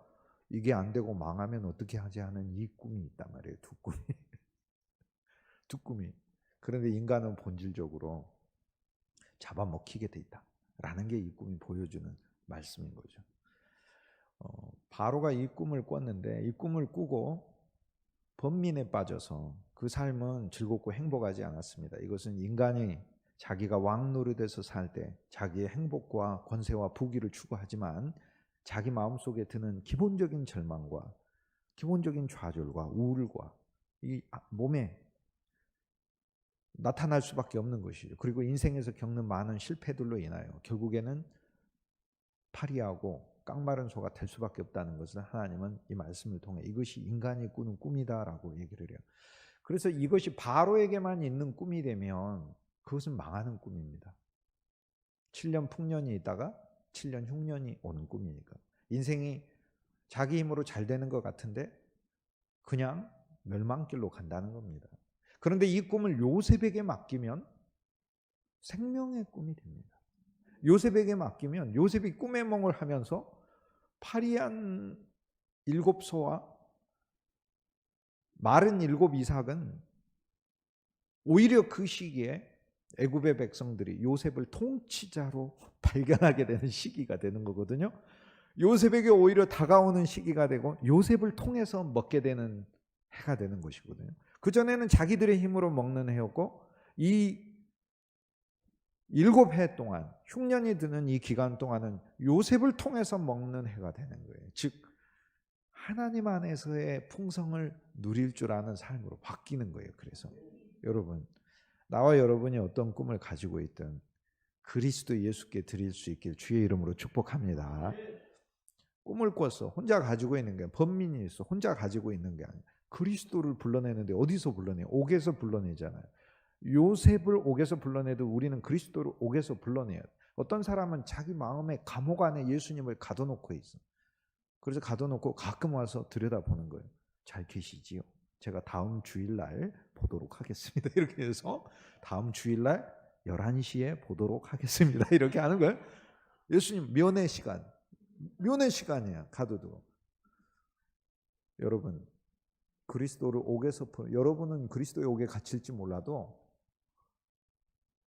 이게 안 되고 망하면 어떻게 하지 하는 이 꿈이 있단 말이에요. 두 꿈이. 두 꿈이. 그런데 인간은 본질적으로 잡아먹히게 돼 있다라는 게 이 꿈이 보여주는 말씀인 거죠. 바로가 이 꿈을 꿨는데 이 꿈을 꾸고 번민에 빠져서 그 삶은 즐겁고 행복하지 않았습니다. 이것은 인간이 자기가 왕 노릇에서 살 때 자기의 행복과 권세와 부귀를 추구하지만 자기 마음속에 드는 기본적인 절망과 기본적인 좌절과 우울과 이 몸에 나타날 수밖에 없는 것이죠. 그리고 인생에서 겪는 많은 실패들로 인하여 결국에는 파리하고 깡마른 소가 될 수밖에 없다는 것을 하나님은 이 말씀을 통해 이것이 인간이 꾸는 꿈이다라고 얘기를 해요. 그래서 이것이 바로에게만 있는 꿈이 되면 그것은 망하는 꿈입니다. 7년 풍년이 있다가 7년 흉년이 오는 꿈이니까. 인생이 자기 힘으로 잘 되는 것 같은데 그냥 멸망길로 간다는 겁니다. 그런데 이 꿈을 요셉에게 맡기면 생명의 꿈이 됩니다. 요셉에게 맡기면 요셉이 꿈의 몽을 하면서 파리한 7 소와 마른 7 이삭은 오히려 그 시기에 애굽의 백성들이 요셉을 통치자로 발견하게 되는 시기가 되는 거거든요. 요셉에게 오히려 다가오는 시기가 되고 요셉을 통해서 먹게 되는 해가 되는 것이거든요. 그전에는 자기들의 힘으로 먹는 해였고 이 7해 동안 흉년이 드는 이 기간 동안은 요셉을 통해서 먹는 해가 되는 거예요. 즉 하나님 안에서의 풍성을 누릴 줄 아는 삶으로 바뀌는 거예요. 그래서 여러분, 나와 여러분이 어떤 꿈을 가지고 있든 그리스도 예수께 드릴 수 있길 주의 이름으로 축복합니다. 꿈을 꿨어. 혼자 가지고 있는 게 번민이 있어. 혼자 가지고 있는 게 아니야. 그리스도를 불러내는데 어디서 불러내요? 옥에서 불러내잖아요. 요셉을 옥에서 불러내도 우리는 그리스도를 옥에서 불러내야 돼. 어떤 사람은 자기 마음의 감옥 안에 예수님을 가둬놓고 있어. 그래서 가둬놓고 가끔 와서 들여다보는 거예요. 잘 계시지요? 제가 다음 주일날 보도록 하겠습니다. 이렇게 해서 다음 주일날 11시에 보도록 하겠습니다. 이렇게 하는 거예요. 예수님 면회 시간이야. 가둬도. 여러분, 그리스도를 옥에서 여러분은 그리스도의 옥에 갇힐지 몰라도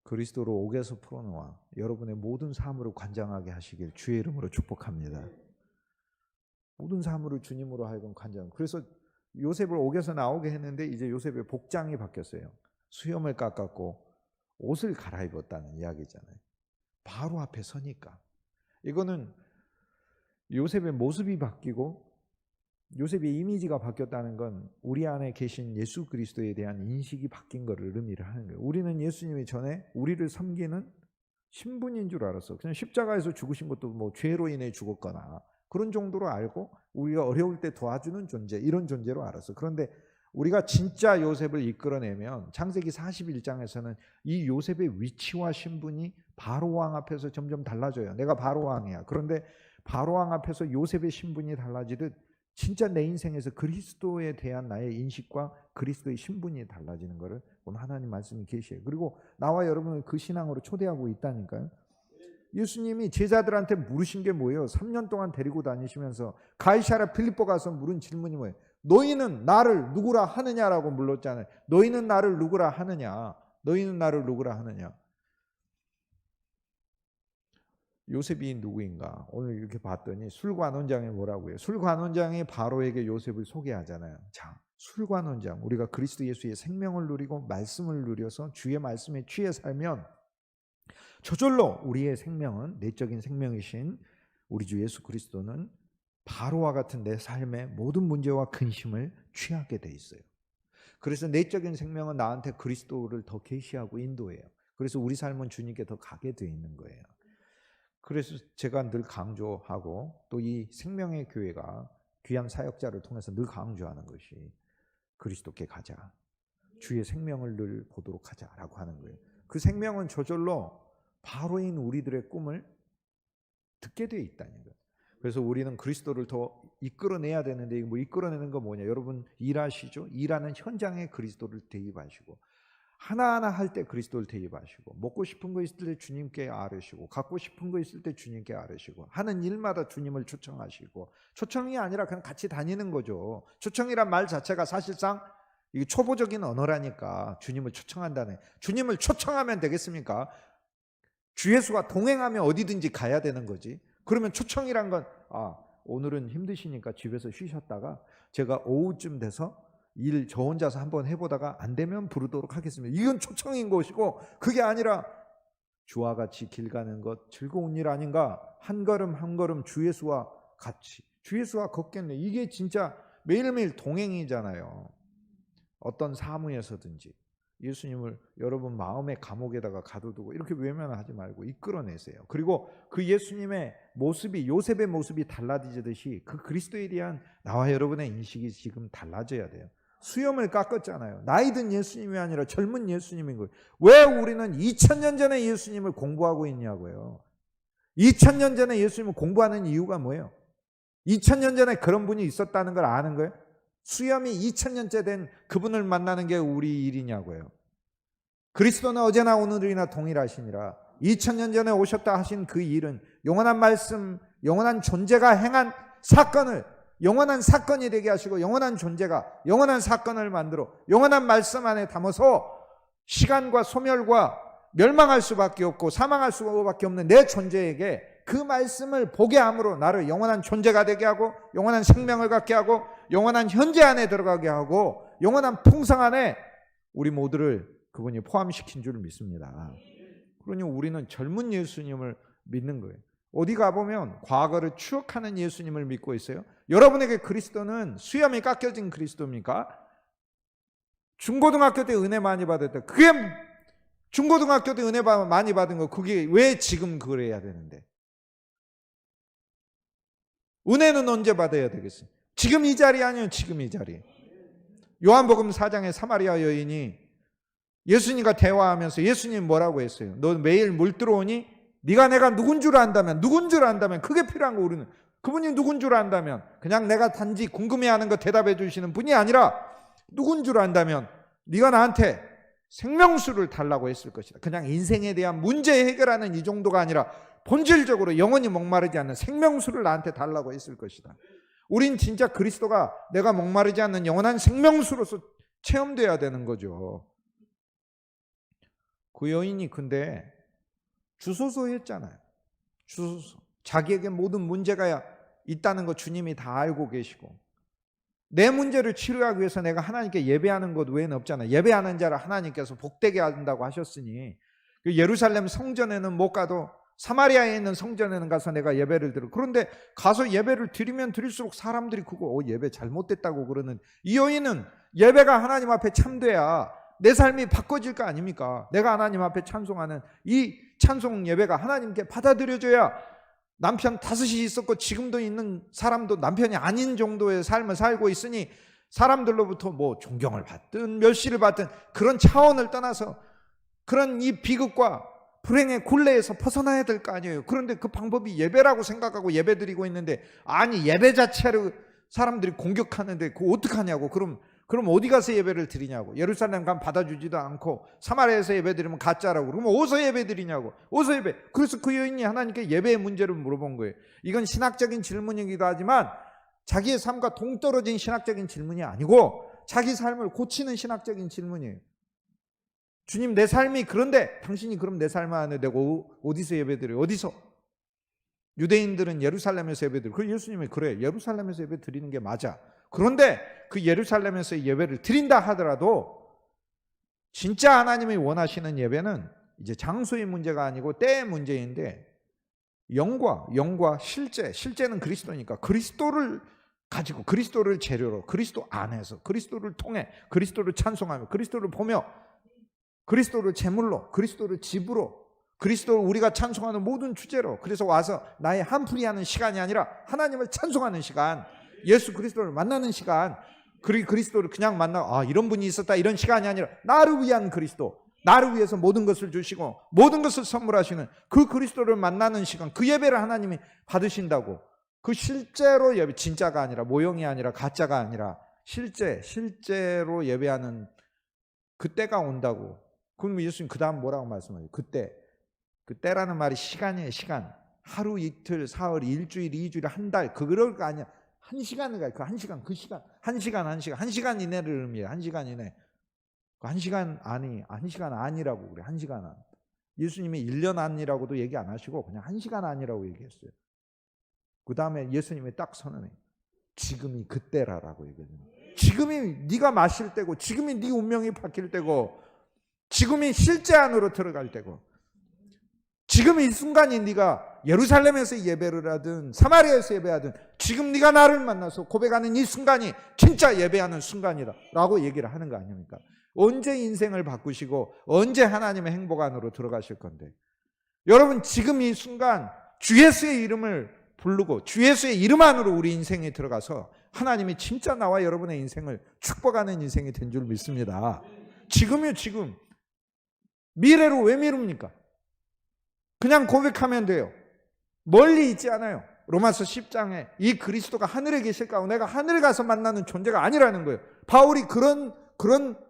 그리스도를 옥에서 풀어놓아 여러분의 모든 사물을 관장하게 하시길 주의 이름으로 축복합니다. 모든 사물을 주님으로 하여금 관장. 그래서 요셉을 옥에서 나오게 했는데 이제 요셉의 복장이 바뀌었어요. 수염을 깎았고 옷을 갈아입었다는 이야기잖아요. 바로 앞에 서니까. 이거는 요셉의 모습이 바뀌고 요셉의 이미지가 바뀌었다는 건 우리 안에 계신 예수 그리스도에 대한 인식이 바뀐 것을 의미를 하는 거예요. 우리는 예수님이 전에 우리를 섬기는 신분인 줄 알았어. 그냥 십자가에서 죽으신 것도 뭐 죄로 인해 죽었거나 그런 정도로 알고 우리가 어려울 때 도와주는 존재, 이런 존재로 알았어. 그런데 우리가 진짜 요셉을 이끌어내면 창세기 41장에서는 이 요셉의 위치와 신분이 바로왕 앞에서 점점 달라져요. 내가 바로왕이야. 그런데 바로왕 앞에서 요셉의 신분이 달라지듯 진짜 내 인생에서 그리스도에 대한 나의 인식과 그리스도의 신분이 달라지는 것을 오늘 하나님 말씀이 계시해요. 그리고 나와 여러분을 그 신앙으로 초대하고 있다니까요. 예수님이 제자들한테 물으신 게 뭐예요? 3년 동안 데리고 다니시면서 가이사랴 필리포 가서 물은 질문이 뭐예요? 너희는 나를 누구라 하느냐라고 물었잖아요. 너희는 나를 누구라 하느냐? 너희는 나를 누구라 하느냐? 요셉이 누구인가? 오늘 이렇게 봤더니 술관원장이 뭐라고 해요? 술관원장이 바로에게 요셉을 소개하잖아요. 자, 술관원장, 우리가 그리스도 예수의 생명을 누리고 말씀을 누려서 주의 말씀에 취해 살면 저절로 우리의 생명은, 내적인 생명이신 우리 주 예수 그리스도는 바로와 같은 내 삶의 모든 문제와 근심을 취하게 돼 있어요. 그래서 내적인 생명은 나한테 그리스도를 더 계시하고 인도해요. 그래서 우리 삶은 주님께 더 가게 돼 있는 거예요. 그래서 제가 늘 강조하고 또 이 생명의 교회가 귀한 사역자를 통해서 늘 강조하는 것이 그리스도께 가자. 주의 생명을 늘 보도록 하자라고 하는 거예요. 그 생명은 저절로 바로인 우리들의 꿈을 듣게 돼 있다는 거예요. 그래서 우리는 그리스도를 더 이끌어내야 되는데 뭐 이끌어내는 거 뭐냐? 여러분 일하시죠? 일하는 현장에 그리스도를 대입하시고 하나하나 할 때 그리스도를 대입하시고 먹고 싶은 거 있을 때 주님께 아뢰시고 갖고 싶은 거 있을 때 주님께 아뢰시고 하는 일마다 주님을 초청하시고 초청이 아니라 그냥 같이 다니는 거죠. 초청이란 말 자체가 사실상 이게 초보적인 언어라니까 주님을 초청한다네. 주님을 초청하면 되겠습니까? 주 예수가 동행하면 어디든지 가야 되는 거지. 그러면 초청이란 건 오늘은 힘드시니까 집에서 쉬셨다가 제가 오후쯤 돼서 일 저 혼자서 한번 해보다가 안 되면 부르도록 하겠습니다. 이건 초청인 것이고 그게 아니라 주와 같이 길 가는 것 즐거운 일 아닌가? 한 걸음 한 걸음 주 예수와 같이 주 예수와 걷겠네. 이게 진짜 매일매일 동행이잖아요. 어떤 사무에서든지 예수님을 여러분 마음의 감옥에다가 가둬두고 이렇게 외면하지 말고 이끌어내세요. 그리고 그 예수님의 모습이 요셉의 모습이 달라지듯이 그 그리스도에 대한 나와 여러분의 인식이 지금 달라져야 돼요. 수염을 깎았잖아요. 나이 든 예수님이 아니라 젊은 예수님인 거예요. 왜 우리는 2000년 전에 예수님을 공부하고 있냐고요. 2000년 전에 예수님을 공부하는 이유가 뭐예요? 2000년 전에 그런 분이 있었다는 걸 아는 거예요. 수염이 2000년째 된 그분을 만나는 게 우리 일이냐고요. 그리스도는 어제나 오늘이나 동일하시니라. 2000년 전에 오셨다 하신 그 일은 영원한 말씀, 영원한 존재가 행한 사건을 영원한 사건이 되게 하시고 영원한 존재가 영원한 사건을 만들어 영원한 말씀 안에 담아서 시간과 소멸과 멸망할 수밖에 없고 사망할 수밖에 없는 내 존재에게 그 말씀을 보게 함으로 나를 영원한 존재가 되게 하고 영원한 생명을 갖게 하고 영원한 현재 안에 들어가게 하고 영원한 풍성 안에 우리 모두를 그분이 포함시킨 줄 믿습니다. 그러니 우리는 젊은 예수님을 믿는 거예요. 어디 가보면 과거를 추억하는 예수님을 믿고 있어요. 여러분에게 그리스도는 수염이 깎여진 그리스도입니까? 중고등학교 때 은혜 많이 받았다. 그게 중고등학교 때 은혜 많이 받은 거 그게 왜 지금 그래야 되는데? 은혜는 언제 받아야 되겠어요? 지금 이 자리 아니에요. 지금 이 자리. 요한복음 4장에 사마리아 여인이 예수님과 대화하면서 예수님 뭐라고 했어요? 너 매일 물 들어오니? 네가 내가 누군 줄 안다면, 그게 필요한 거. 우리는 그분이 누군 줄 안다면, 그냥 내가 단지 궁금해하는 거 대답해 주시는 분이 아니라 누군 줄 안다면 네가 나한테 생명수를 달라고 했을 것이다. 그냥 인생에 대한 문제 해결하는 이 정도가 아니라 본질적으로 영원히 목마르지 않는 생명수를 나한테 달라고 했을 것이다. 우린 진짜 그리스도가 내가 목마르지 않는 영원한 생명수로서 체험돼야 되는 거죠. 그 여인이 근데 주소서 했잖아요. 주소서. 자기에게 모든 문제가 있다는 거 주님이 다 알고 계시고, 내 문제를 치료하기 위해서 내가 하나님께 예배하는 것 외에는 없잖아요. 예배하는 자를 하나님께서 복되게 한다고 하셨으니, 예루살렘 성전에는 못 가도 사마리아에 있는 성전에는 가서 내가 예배를 드려. 그런데 가서 예배를 드리면 드릴수록 사람들이 그거 예배 잘못됐다고 그러는, 이 여인은 예배가 하나님 앞에 참돼야 내 삶이 바꿔질 거 아닙니까? 내가 하나님 앞에 찬송하는 이 찬송 예배가 하나님께 받아들여져야, 남편 5이 있었고 지금도 있는 사람도 남편이 아닌 정도의 삶을 살고 있으니 사람들로부터 뭐 존경을 받든 멸시를 받든 그런 차원을 떠나서 그런 이 비극과 불행의 굴레에서 벗어나야 될 거 아니에요. 그런데 그 방법이 예배라고 생각하고 예배드리고 있는데, 아니 예배 자체를 사람들이 공격하는데 그거 어떡하냐고. 그럼 어디 가서 예배를 드리냐고. 예루살렘 가면 받아주지도 않고 사마리아에서 예배드리면 가짜라고. 그러면 어디서 예배드리냐고. 어디서 예배. 그래서 그 여인이 하나님께 예배의 문제를 물어본 거예요. 이건 신학적인 질문이기도 하지만 자기의 삶과 동떨어진 신학적인 질문이 아니고 자기 삶을 고치는 신학적인 질문이에요. 주님, 내 삶이 그런데 당신이 그럼 내 삶 안에 내가 어디서 예배드려요? 어디서? 유대인들은 예루살렘에서 예배드려요. 그 예수님이 그래, 예루살렘에서 예배 드리는 게 맞아. 그런데 그 예루살렘에서 예배를 드린다 하더라도 진짜 하나님이 원하시는 예배는 이제 장소의 문제가 아니고 때의 문제인데, 영과 실제는 그리스도니까 그리스도를 가지고, 그리스도를 재료로, 그리스도 안에서, 그리스도를 통해, 그리스도를 찬송하며, 그리스도를 보며, 그리스도를 제물로, 그리스도를 집으로, 그리스도를 우리가 찬송하는 모든 주제로, 그래서 와서 나의 한풀이 하는 시간이 아니라 하나님을 찬송하는 시간, 예수 그리스도를 만나는 시간, 그리고 그리스도를 그냥 만나, 이런 분이 있었다 이런 시간이 아니라 나를 위한 그리스도, 나를 위해서 모든 것을 주시고 모든 것을 선물하시는 그 그리스도를 만나는 시간, 그 예배를 하나님이 받으신다고. 그 실제로 예배, 진짜가 아니라, 모형이 아니라, 가짜가 아니라 실제로 예배하는 그때가 온다고. 그럼 예수님 그 다음 뭐라고 말씀하세요? 그때라는 말이 시간이에요. 시간. 하루, 이틀, 사흘, 일주일, 2주일, 한 달, 그럴 거 아니야. 한 시간을 가요. 한 시간 이내를 의미해요. 한 시간 이내. 한 시간 아니라고 그래. 한 시간 안. 예수님이 1년 안이라고도 얘기 안 하시고 그냥 한 시간 안이라고 얘기했어요. 그 다음에 예수님이 딱 선언해요. 지금이 그때라라고 얘기해요. 지금이 네가 마실 때고, 지금이 네 운명이 바뀔 때고, 지금이 실제 안으로 들어갈 때고, 지금 이 순간이 네가 예루살렘에서 예배를 하든 사마리아에서 예배하든 지금 네가 나를 만나서 고백하는 이 순간이 진짜 예배하는 순간이다 라고 얘기를 하는 거 아닙니까? 언제 인생을 바꾸시고 언제 하나님의 행복 안으로 들어가실 건데, 여러분 지금 이 순간 주 예수의 이름을 부르고 주 예수의 이름 안으로 우리 인생에 들어가서 하나님이 진짜 나와 여러분의 인생을 축복하는 인생이 된 줄 믿습니다. 지금이요, 지금. 미래로 왜 미룹니까? 그냥 고백하면 돼요. 멀리 있지 않아요. 로마서 10장에 이 그리스도가 하늘에 계실까? 내가 하늘에 가서 만나는 존재가 아니라는 거예요. 바울이 그런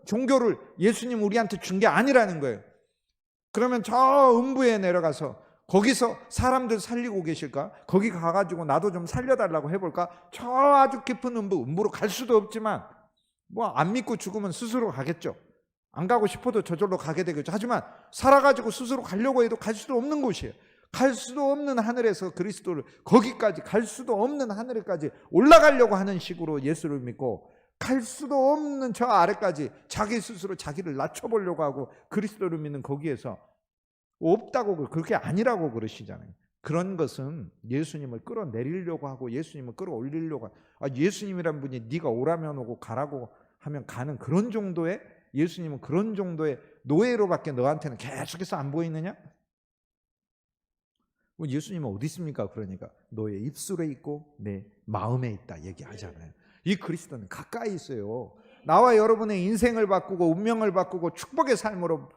종교를 예수님 우리한테 준 게 아니라는 거예요. 그러면 저 음부에 내려가서 거기서 사람들 살리고 계실까? 거기 가가지고 나도 좀 살려달라고 해볼까? 저 아주 깊은 음부로 갈 수도 없지만, 뭐 안 믿고 죽으면 스스로 가겠죠. 안 가고 싶어도 저절로 가게 되겠죠. 하지만 살아가지고 스스로 가려고 해도 갈 수도 없는 곳이에요. 갈 수도 없는 하늘에서 그리스도를, 거기까지 갈 수도 없는 하늘에까지 올라가려고 하는 식으로 예수를 믿고, 갈 수도 없는 저 아래까지 자기 스스로 자기를 낮춰보려고 하고 그리스도를 믿는 거기에서 없다고, 그렇게 아니라고 그러시잖아요. 그런 것은 예수님을 끌어내리려고 하고 예수님을 끌어올리려고 하고, 예수님이란 분이 네가 오라면 오고 가라고 하면 가는 그런 정도의, 예수님은 그런 정도의 노예로밖에 너한테는 계속해서 안 보이느냐? 예수님은 어디 있습니까? 그러니까 너의 입술에 있고 내 마음에 있다 얘기하잖아요. 이 그리스도는 가까이 있어요. 나와 여러분의 인생을 바꾸고 운명을 바꾸고 축복의 삶으로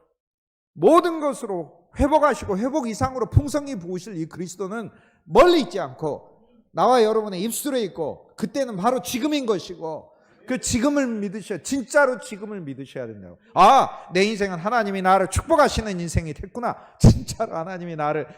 모든 것으로 회복하시고 회복 이상으로 풍성히 부으실 이 그리스도는 멀리 있지 않고 나와 여러분의 입술에 있고, 그때는 바로 지금인 것이고, 그 지금을 믿으셔야, 진짜로 지금을 믿으셔야 된다고. 아, 내 인생은 하나님이 나를 축복하시는 인생이 됐구나. 진짜로 하나님이 나를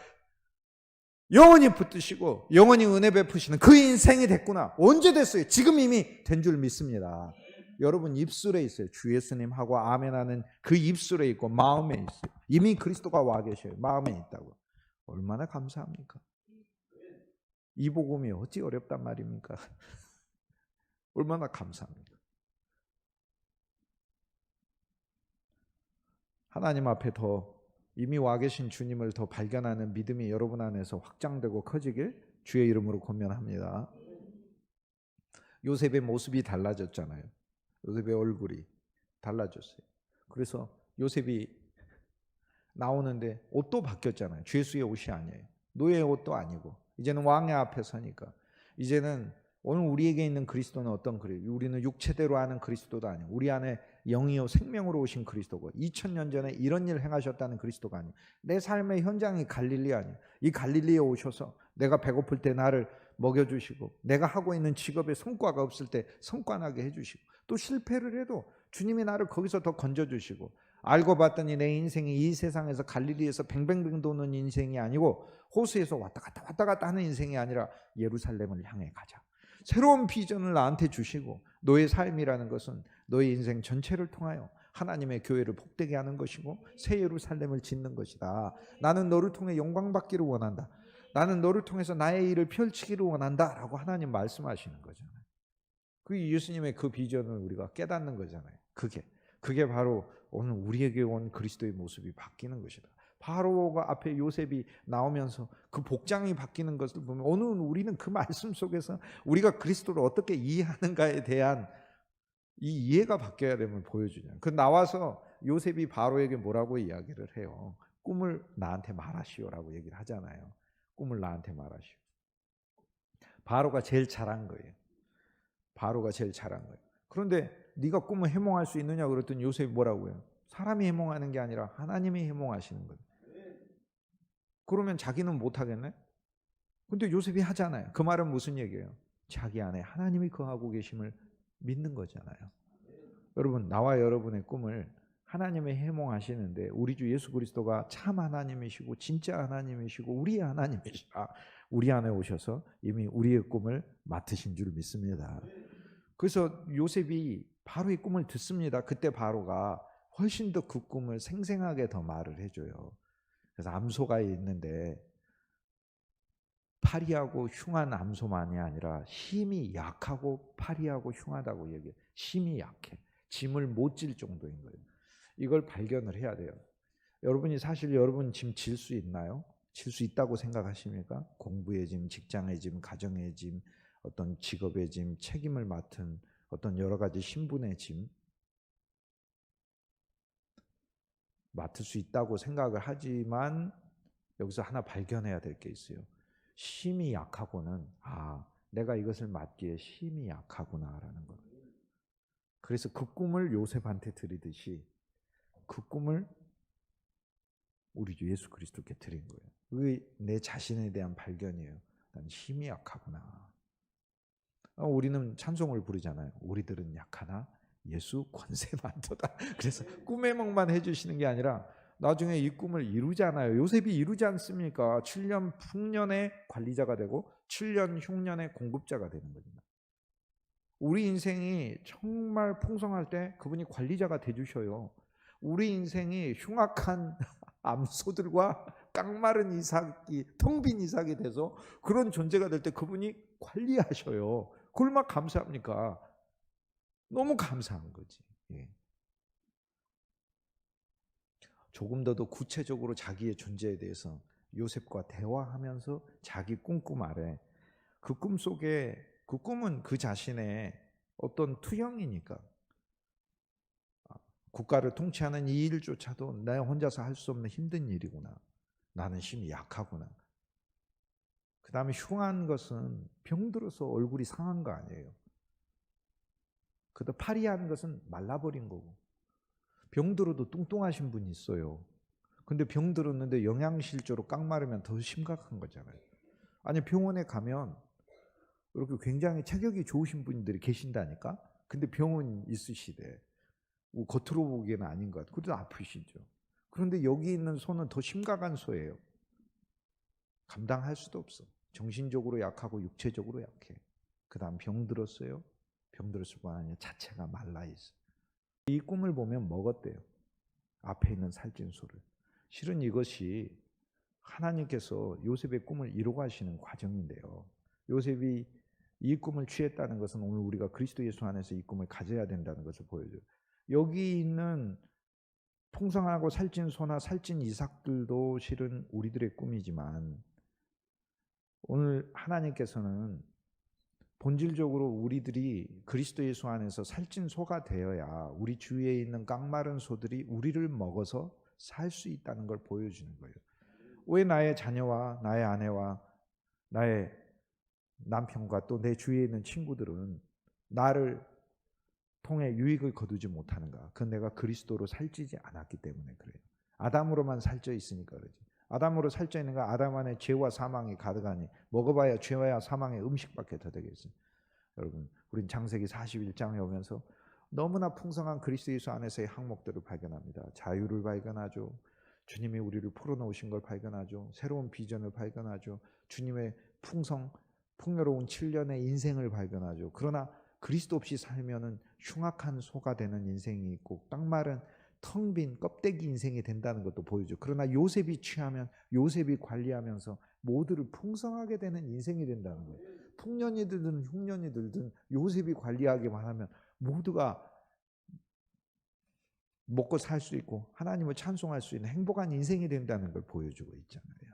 영원히 붙드시고 영원히 은혜 베푸시는 그 인생이 됐구나. 언제 됐어요? 지금 이미 된 줄 믿습니다. 여러분 입술에 있어요. 주 예수님 하고 아멘 하는 그 입술에 있고 마음에 있어요. 이미 그리스도가 와 계셔요. 마음에 있다고. 얼마나 감사합니까? 이 복음이 어찌 어렵단 말입니까? 얼마나 감사합니까? 하나님 앞에 더 이미 와 계신 주님을 더 발견하는 믿음이 여러분 안에서 확장되고 커지길 주의 이름으로 권면합니다. 요셉의 모습이 달라졌잖아요. 요셉의 얼굴이 달라졌어요. 그래서 요셉이 나오는데 옷도 바뀌었잖아요. 주 예수의 옷이 아니에요. 노예의 옷도 아니고 이제는 왕의 앞에 서니까 이제는 오늘 우리에게 있는 그리스도는 어떤 그리스도? 우리는 육체대로 아는 그리스도도 아니고 우리 안에 영이요 생명으로 오신 그리스도고 2000년 전에 이런 일을 행하셨다는 그리스도가 아니에요. 내 삶의 현장이 갈릴리 아니에요. 이 갈릴리에 오셔서 내가 배고플 때 나를 먹여주시고 내가 하고 있는 직업에 성과가 없을 때 성과 나게 해주시고 또 실패를 해도 주님이 나를 거기서 더 건져주시고 알고 봤더니 내 인생이 이 세상에서 갈릴리에서 뱅뱅뱅 도는 인생이 아니고 호수에서 왔다 갔다 하는 인생이 아니라 예루살렘을 향해 가자. 새로운 비전을 나한테 주시고 너의 삶이라는 것은 너의 인생 전체를 통하여 하나님의 교회를 복되게 하는 것이고 새 예루살렘을 짓는 것이다. 나는 너를 통해 영광 받기를 원한다. 나는 너를 통해서 나의 일을 펼치기를 원한다 라고 하나님 말씀하시는 거잖아요. 그 예수님의 그 비전을 우리가 깨닫는 거잖아요. 그게 바로 오늘 우리에게 온 그리스도의 모습이 바뀌는 것이다. 바로가 앞에 요셉이 나오면서 그 복장이 바뀌는 것을 보면 오늘 우리는 그 말씀 속에서 우리가 그리스도를 어떻게 이해하는가에 대한 이 이해가 바뀌어야 됨을 보여주잖아요. 그 나와서 요셉이 바로에게 뭐라고 이야기를 해요. 꿈을 나한테 말하시오라고 얘기를 하잖아요. 꿈을 나한테 말하시오. 바로가 제일 잘한 거예요. 바로가 제일 잘한 거예요. 그런데 네가 꿈을 해몽할 수 있느냐 그랬더니 요셉이 뭐라고 해요? 사람이 해몽하는 게 아니라 하나님이 해몽하시는 거예요. 그러면 자기는 못하겠네? 근데 요셉이 하잖아요. 그 말은 무슨 얘기예요? 자기 안에 하나님이 거하고 계심을 믿는 거잖아요. 여러분, 나와 여러분의 꿈을 하나님이 해몽하시는데 우리 주 예수 그리스도가 참 하나님이시고 진짜 하나님이시고 우리의 하나님이시라 우리 안에 오셔서 이미 우리의 꿈을 맡으신 줄 믿습니다. 그래서 요셉이 바로의 꿈을 듣습니다. 그때 바로가 훨씬 더 그 꿈을 생생하게 더 말을 해줘요. 그래서 암소가 있는데 파리하고 흉한 암소만이 아니라 힘이 약하고 파리하고 흉하다고 얘기해요. 힘이 약해. 짐을 못 질 정도인 거예요. 이걸 발견을 해야 돼요. 여러분이 사실 여러분 짐 질 수 있나요? 질 수 있다고 생각하십니까? 공부의 짐, 직장의 짐, 가정의 짐, 어떤 직업의 짐, 책임을 맡은 어떤 여러 가지 신분의 짐 맡을 수 있다고 생각을 하지만 여기서 하나 발견해야 될 게 있어요. 힘이 약하고는 내가 이것을 맡기에 힘이 약하구나라는 것. 그래서 그 꿈을 요셉한테 드리듯이 그 꿈을 우리 주 예수 그리스도께 드린 거예요. 그게 내 자신에 대한 발견이에요. 난 힘이 약하구나. 우리는 찬송을 부르잖아요. 우리들은 약하나 예수 권세 많도다. 그래서 꿈의梦만 해주시는 게 아니라 나중에 이 꿈을 이루잖아요. 요셉이 이루지 않습니까? 7년 풍년의 관리자가 되고 7년 흉년의 공급자가 되는 겁니다. 우리 인생이 정말 풍성할 때 그분이 관리자가 돼주셔요. 우리 인생이 흉악한 암소들과 깡마른 이삭이 텅 빈 이삭이 돼서 그런 존재가 될 때 그분이 관리하셔요. 그걸 막 감사합니까? 너무 감사한 거지. 예. 조금 더 구체적으로 자기의 존재에 대해서 요셉과 대화하면서 자기 꿈 아래 그 꿈 속에 그 꿈은 그 자신의 어떤 투영이니까 국가를 통치하는 이 일조차도 내 혼자서 할 수 없는 힘든 일이구나. 나는 힘이 약하구나. 그 다음에 흉한 것은 병들어서 얼굴이 상한 거 아니에요. 그도 파리한 것은 말라버린 거고. 병들어도 뚱뚱하신 분이 있어요. 근데 병들었는데 영양실조로 깡마르면 더 심각한 거잖아요. 아니 병원에 가면 이렇게 굉장히 체격이 좋으신 분들이 계신다니까. 근데 병은 있으시대. 뭐 겉으로 보기에는 아닌 것 같아요. 그래도 아프시죠. 그런데 여기 있는 소는 더 심각한 소예요. 감당할 수도 없어. 정신적으로 약하고 육체적으로 약해. 그 다음 병들었어요. 병들었을 뿐 아니라 자체가 말라있어. 이 꿈을 보면 먹었대요. 앞에 있는 살찐 소를. 실은 이것이 하나님께서 요셉의 꿈을 이루가시는 과정인데요. 요셉이 이 꿈을 취했다는 것은 오늘 우리가 그리스도 예수 안에서 이 꿈을 가져야 된다는 것을 보여줘요. 여기 있는 풍성하고 살찐 소나 살찐 이삭들도 실은 우리들의 꿈이지만 오늘 하나님께서는 본질적으로 우리들이 그리스도 예수 안에서 살찐 소가 되어야 우리 주위에 있는 깡마른 소들이 우리를 먹어서 살 수 있다는 걸 보여주는 거예요. 왜 나의 자녀와 나의 아내와 나의 남편과 또 내 주위에 있는 친구들은 나를 통해 유익을 거두지 못하는가? 그건 내가 그리스도로 살찌지 않았기 때문에 그래요. 아담으로만 살쪄 있으니까 그러지. 아담으로 살쪄 있는 건 아담 안에 죄와 사망이 가득하니 먹어봐야 죄와 사망의 음식밖에 더 되겠어요. 여러분, 우린 창세기 41장에 오면서 너무나 풍성한 그리스도 예수 안에서의 항목들을 발견합니다. 자유를 발견하죠. 주님이 우리를 풀어놓으신 걸 발견하죠. 새로운 비전을 발견하죠. 주님의 풍요로운 7년의 인생을 발견하죠. 그러나 그리스도 없이 살면은 흉악한 소가 되는 인생이 있고 깡마른 텅 빈 껍데기 인생이 된다는 것도 보여줘. 그러나 요셉이 취하면 요셉이 관리하면서 모두를 풍성하게 되는 인생이 된다는 거예요. 풍년이들든 흉년이들든 요셉이 관리하기만 하면 모두가 먹고 살 수 있고 하나님을 찬송할 수 있는 행복한 인생이 된다는 걸 보여주고 있잖아요.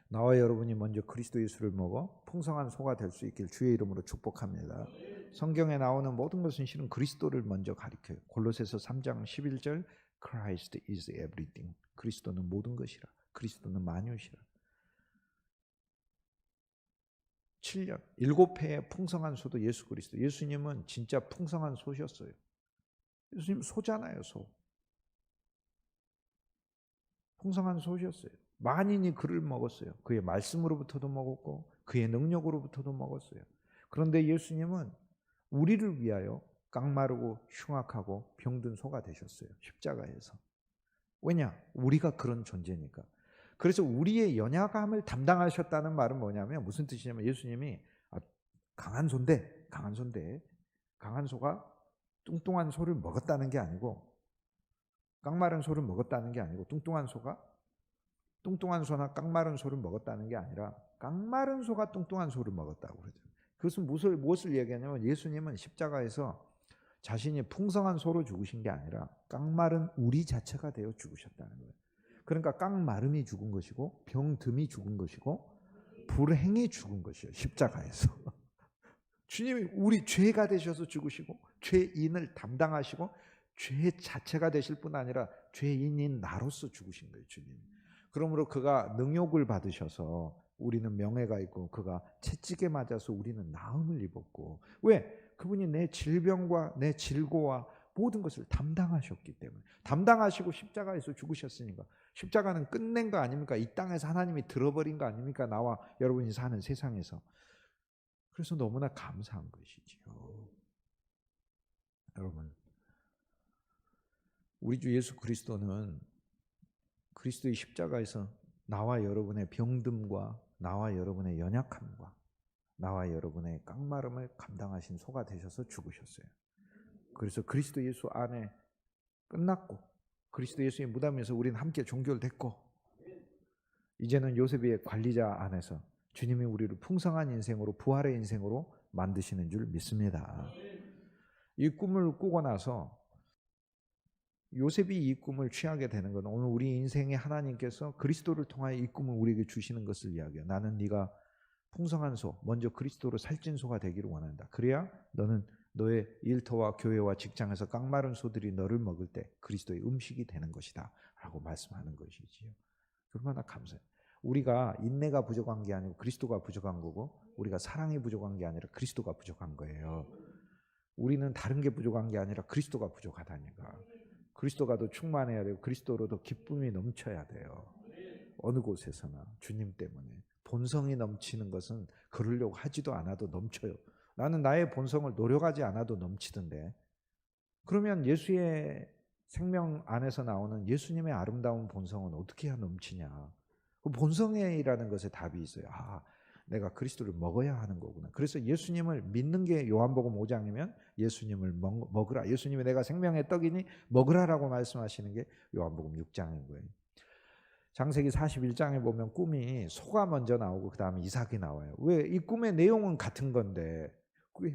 나와 여러분이 먼저 그리스도 예수를 먹어 풍성한 소가 될 수 있길 주의 이름으로 축복합니다. 성경에 나오는 모든 것은 실은 그리스도를 먼저 가리켜요. 골로새서 3장 11절 Christ is everything. 그리스도는 모든 것이라. 그리스도는 만유시라. 7년, 7회의 풍성한 소도 예수 그리스도. 예수님은 진짜 풍성한 소셨어요. 예수님 소잖아요, 소. 풍성한 소셨어요. 만인이 그를 먹었어요. 그의 말씀으로부터도 먹었고 그의 능력으로부터도 먹었어요. 그런데 예수님은 우리를 위하여 깡마르고 흉악하고 병든 소가 되셨어요. 십자가에서. 왜냐? 우리가 그런 존재니까. 그래서 우리의 연약함을 담당하셨다는 말은 뭐냐면 무슨 뜻이냐면 예수님이 강한 소인데 강한 소가 뚱뚱한 소를 먹었다는 게 아니고 깡마른 소를 먹었다는 게 아니고 뚱뚱한 소나 깡마른 소를 먹었다는 게 아니라 깡마른 소가 뚱뚱한 소를 먹었다고 그러죠. 그것은 무엇을 얘기하냐면 예수님은 십자가에서 자신이 풍성한 소로 죽으신 게 아니라 깡마른 우리 자체가 되어 죽으셨다는 거예요. 그러니까 깡마름이 죽은 것이고 병듦이 죽은 것이고 불행이 죽은 것이에요. 십자가에서. 주님이 우리 죄가 되셔서 죽으시고 죄인을 담당하시고 죄 자체가 되실 뿐 아니라 죄인인 나로서 죽으신 거예요. 주님. 그러므로 그가 능욕을 받으셔서 우리는 명예가 있고 그가 채찍에 맞아서 우리는 나음을 입었고 왜? 그분이 내 질병과 내 질고와 모든 것을 담당하셨기 때문에 담당하시고 십자가에서 죽으셨으니까 십자가는 끝낸 거 아닙니까? 이 땅에서 하나님이 들어버린 거 아닙니까? 나와 여러분이 사는 세상에서. 그래서 너무나 감사한 것이지요. 여러분 우리 주 예수 그리스도는 그리스도의 십자가에서 나와 여러분의 병듦과 나와 여러분의 연약함과 나와 여러분의 깡마름을 감당하신 소가 되셔서 죽으셨어요. 그래서 그리스도 예수 안에 끝났고 그리스도 예수의 무덤에서 우리는 함께 종결됐고 이제는 요셉의 관리자 안에서 주님이 우리를 풍성한 인생으로 부활의 인생으로 만드시는 줄 믿습니다. 이 꿈을 꾸고 나서 요셉이 이 꿈을 취하게 되는 건 오늘 우리 인생에 하나님께서 그리스도를 통하여 이 꿈을 우리에게 주시는 것을 이야기해요. 나는 네가 풍성한 소, 먼저 그리스도로 살찐 소가 되기를 원한다. 그래야 너는 너의 일터와 교회와 직장에서 깡마른 소들이 너를 먹을 때 그리스도의 음식이 되는 것이다 라고 말씀하는 것이지요. 얼마나 감사해요. 우리가 인내가 부족한 게 아니고 그리스도가 부족한 거고 우리가 사랑이 부족한 게 아니라 그리스도가 부족한 거예요. 우리는 다른 게 부족한 게 아니라 그리스도가 부족하다니까. 그리스도가 더 충만해야 되고 그리스도로 더 기쁨이 넘쳐야 돼요. 어느 곳에서나 주님 때문에. 본성이 넘치는 것은 그러려고 하지도 않아도 넘쳐요. 나는 나의 본성을 노력하지 않아도 넘치던데. 그러면 예수의 생명 안에서 나오는 예수님의 아름다운 본성은 어떻게 해야 넘치냐. 그 본성이라는 것에 답이 있어요. 내가 그리스도를 먹어야 하는 거구나. 그래서 예수님을 믿는 게 요한복음 5장이면 예수님을 먹으라. 예수님이 내가 생명의 떡이니 먹으라라고 말씀하시는 게 요한복음 6장인 거예요. 창세기 41장에 보면 꿈이 소가 먼저 나오고 그 다음에 이삭이 나와요. 왜? 이 꿈의 내용은 같은 건데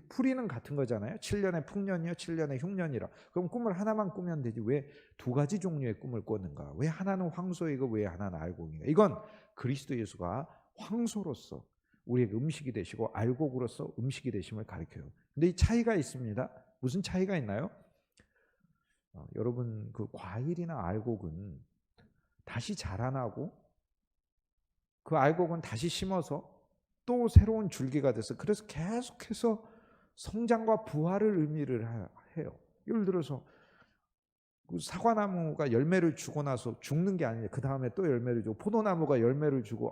풀이는 같은 거잖아요. 7년의 풍년이요 7년의 흉년이라. 그럼 꿈을 하나만 꾸면 되지 왜 두 가지 종류의 꿈을 꿨는가? 왜 하나는 황소이고 왜 하나는 알곡인가? 이건 그리스도 예수가 황소로서 우리에게 음식이 되시고 알곡으로서 음식이 되심을 가리켜요. 근데 이 차이가 있습니다. 무슨 차이가 있나요? 여러분 그 과일이나 알곡은 다시 자라나고 그 알곡은 다시 심어서 또 새로운 줄기가 돼서 그래서 계속해서 성장과 부활을 의미를 해요. 예를 들어서 그 사과나무가 열매를 주고 나서 죽는 게 아니에요. 그 다음에 또 열매를 주고 포도나무가 열매를 주고